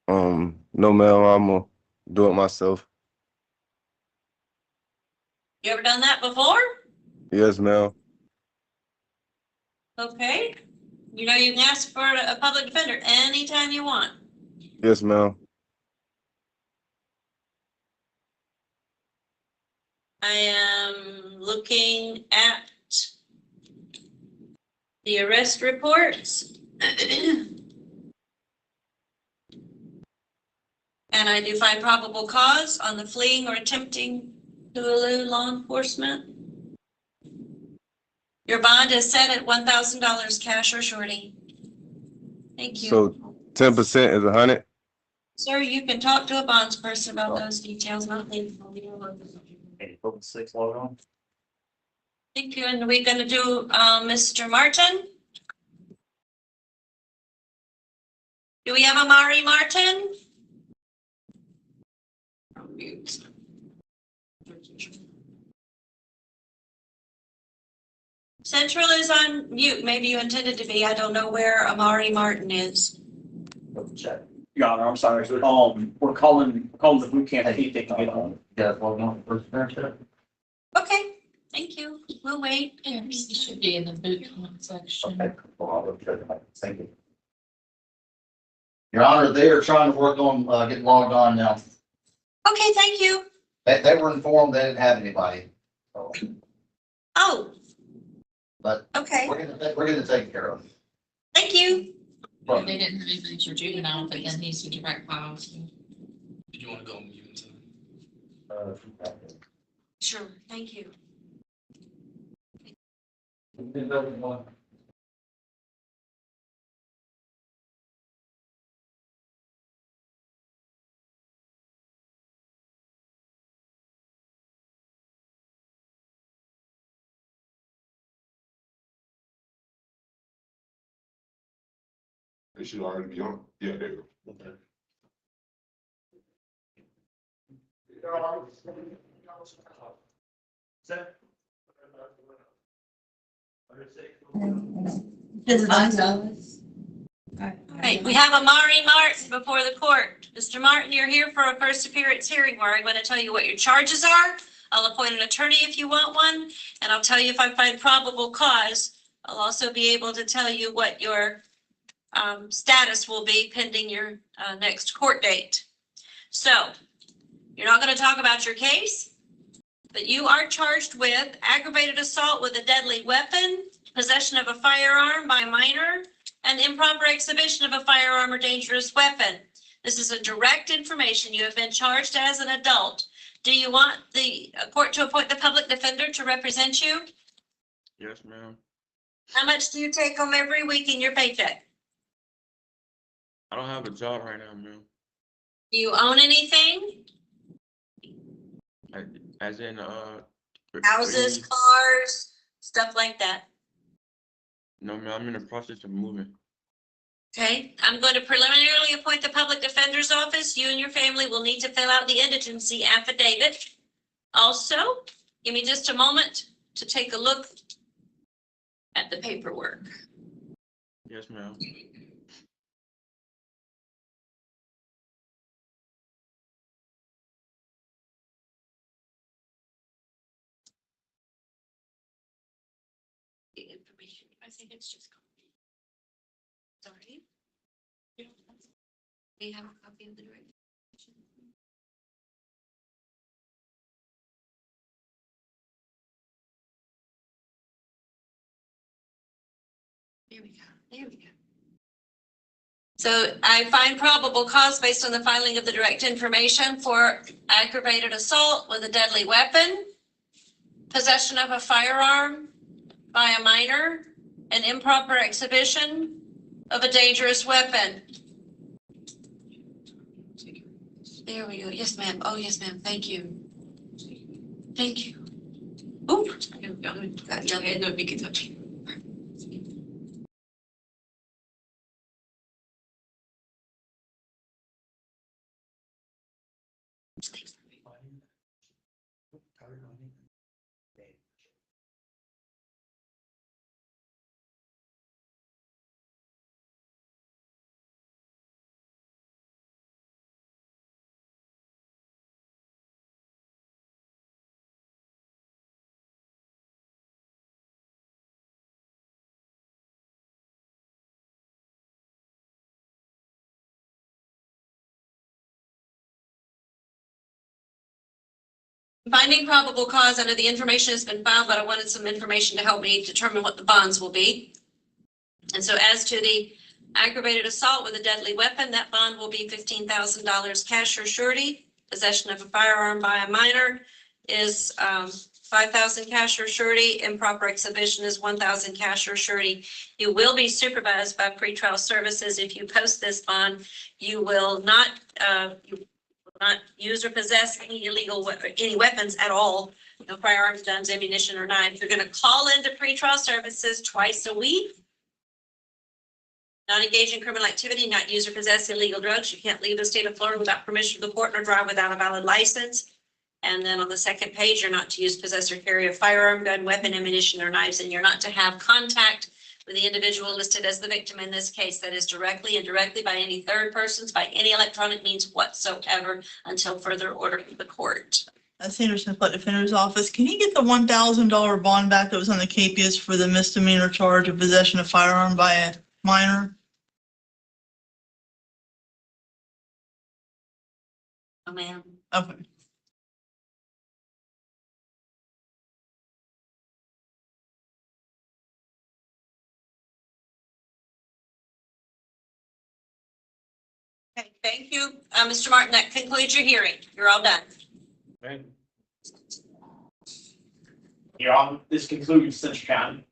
No, ma'am. I'm gonna do it myself. You ever done that before? Yes, ma'am. Okay. You know you can ask for a public defender anytime you want. Yes, ma'am. I am looking at the arrest reports. And I do find probable cause on the fleeing or attempting to elude law enforcement. Your bond is set at $1,000 cash or surety. Thank you. So 10% is 100. Sir, you can talk to a bonds person about those details, not me. Thank you, and we're gonna do, Mr. Martin? Do we have Amari Martin? Central is on mute. Maybe you intended to be. I don't know where Amari Martin is. Your Honor, I'm sorry. We're calling the boot camp. I think they can get on. Okay, thank you. We'll wait. He should be in the boot camp section. Thank you. Your Honor, they are trying to work on, getting logged on now. Okay, thank you. They were informed they didn't have anybody. So, Oh, but okay. we're gonna take care of it. Thank you. They didn't have anything for juvenile, but then he's a direct file. So. Did you want to go and use Sure, thank you. They should already be on. Yeah, there you go. Okay. All right, we have Amari Martin before the court. Mr. Martin, you're here for a first appearance hearing where I'm going to tell you what your charges are. I'll appoint an attorney if you want one, and I'll tell you if I find probable cause. I'll also be able to tell you what your status will be pending your next court date. So you're not going to talk about your case, but you are charged with aggravated assault with a deadly weapon, possession of a firearm by a minor, and improper exhibition of a firearm or dangerous weapon. This is a direct information. You have been charged as an adult. Do you want the court to appoint the public defender to represent you? Yes, ma'am. How much do you take home every week in your paycheck? I don't have a job right now, ma'am. Do you own anything? As in, Houses, cars, stuff like that. No, ma'am, I'm in the process of moving. Okay, I'm going to preliminarily appoint the public defender's office. You and your family will need to fill out the indigency affidavit. Also, give me just a moment to take a look at the paperwork. Yes, ma'am. The information, I think it's just. Sorry. We have a copy of the direction. There we go. There we go. So I find probable cause based on the filing of the direct information for aggravated assault with a deadly weapon, possession of a firearm by a minor, and improper exhibition of a dangerous weapon. There we go. Yes, ma'am. Oh, yes, ma'am. Thank you. Thank you. Oop. No, we can touch you. Finding probable cause under the information has been filed, but I wanted some information to help me determine what the bonds will be. And so as to the aggravated assault with a deadly weapon, that bond will be $15,000 cash or surety. Possession of a firearm by a minor is $5,000 cash or surety. Improper exhibition is $1,000 cash or surety. You will be supervised by pretrial services. If you post this bond, you will not use or possess any any weapons at all. No firearms, guns, ammunition, or knives. You're going to call into pretrial services twice a week. Not engage in criminal activity, not use or possess illegal drugs. You can't leave the state of Florida without permission of the court, nor drive without a valid license. And then on the second page, you're not to use, possess, or carry a firearm, gun, weapon, ammunition, or knives, and you're not to have contact with the individual listed as the victim in this case, that is directly, indirectly, by any third persons, by any electronic means whatsoever, until further order from the court. Sanderson Flood Defender's Office, can you get the $1,000 bond back that was on the capias for the misdemeanor charge of possession of firearm by a minor? Oh, ma'am. Okay. Okay, thank you. Mr. Martin, that concludes your hearing. You're all done. Okay. This concludes Central County.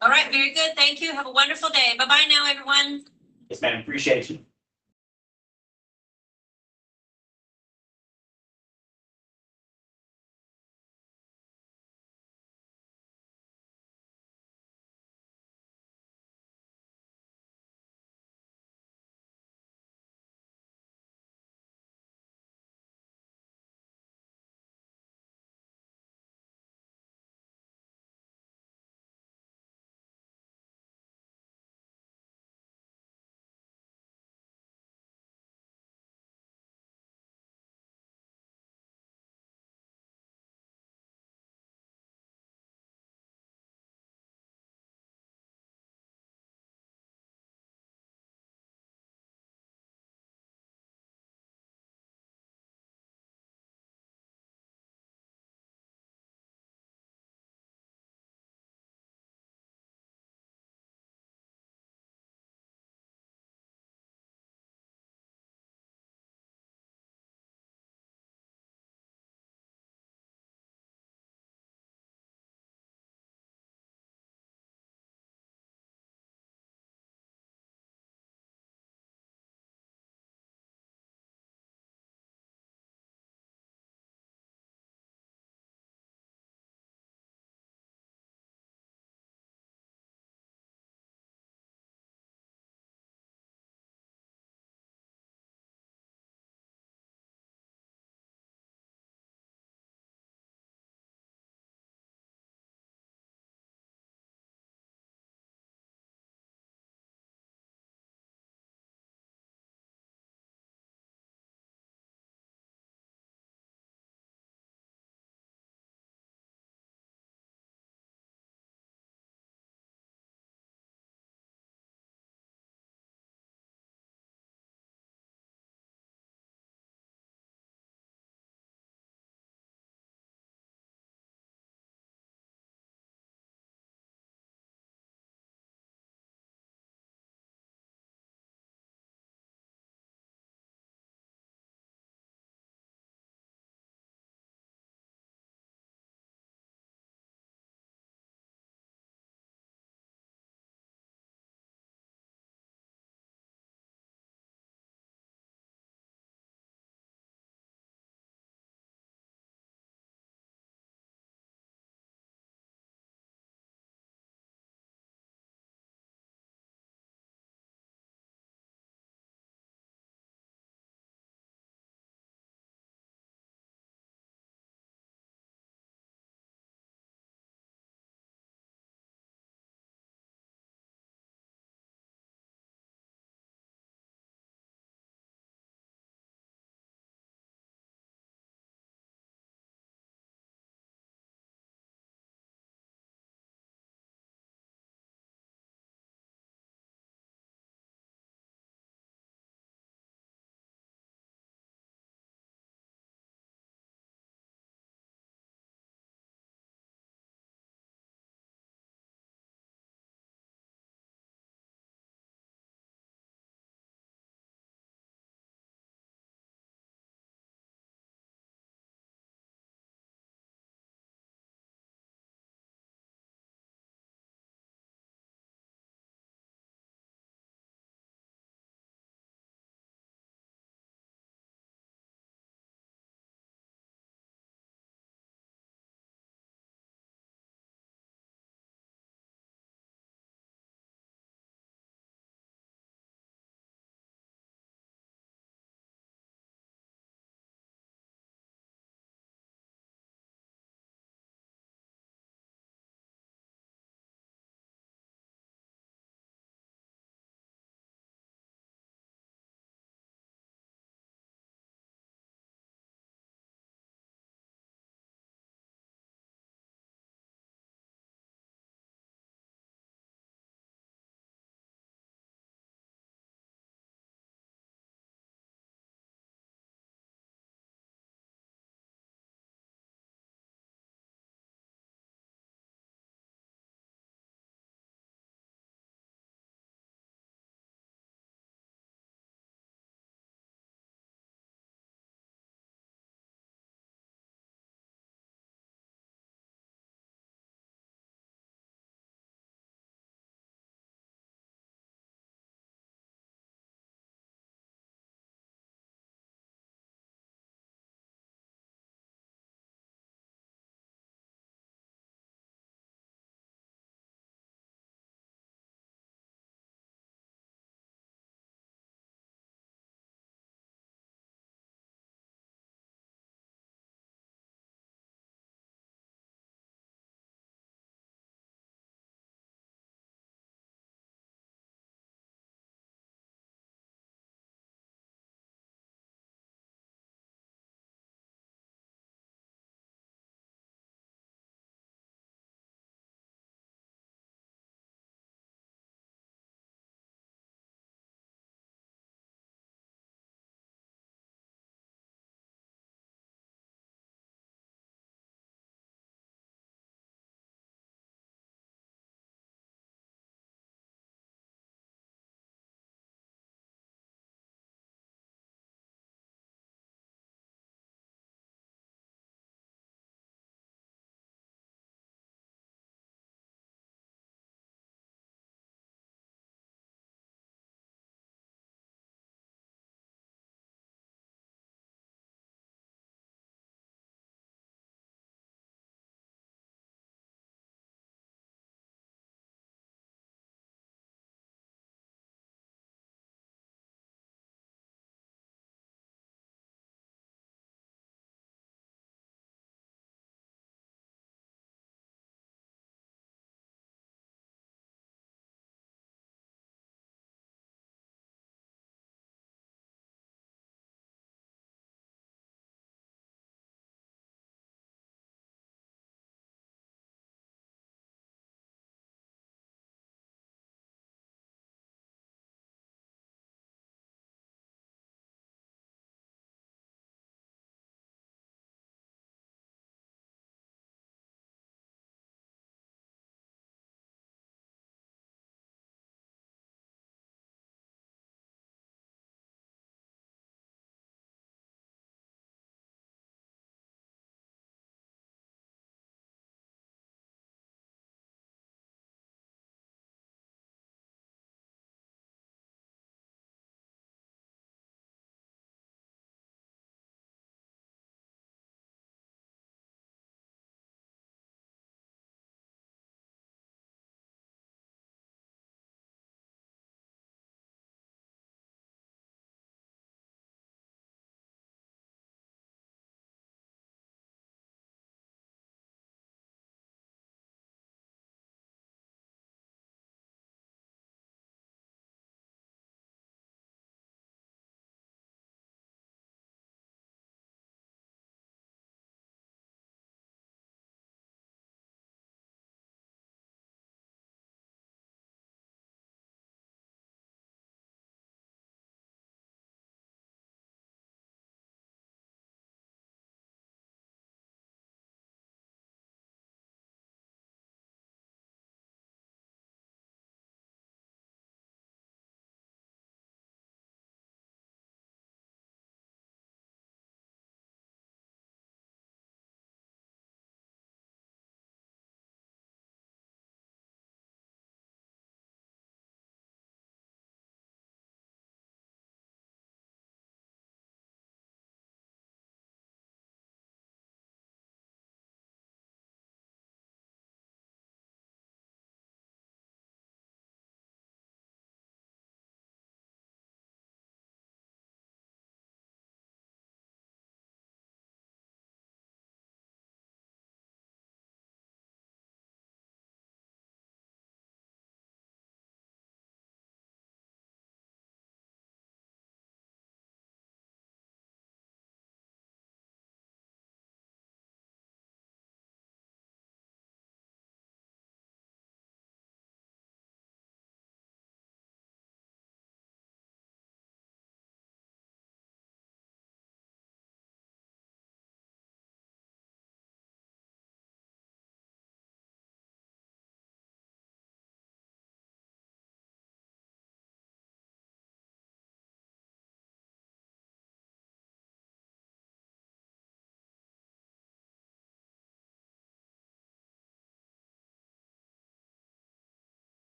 All right, very good. Thank you. Have a wonderful day. Bye-bye now, everyone. Yes, ma'am. Appreciate you.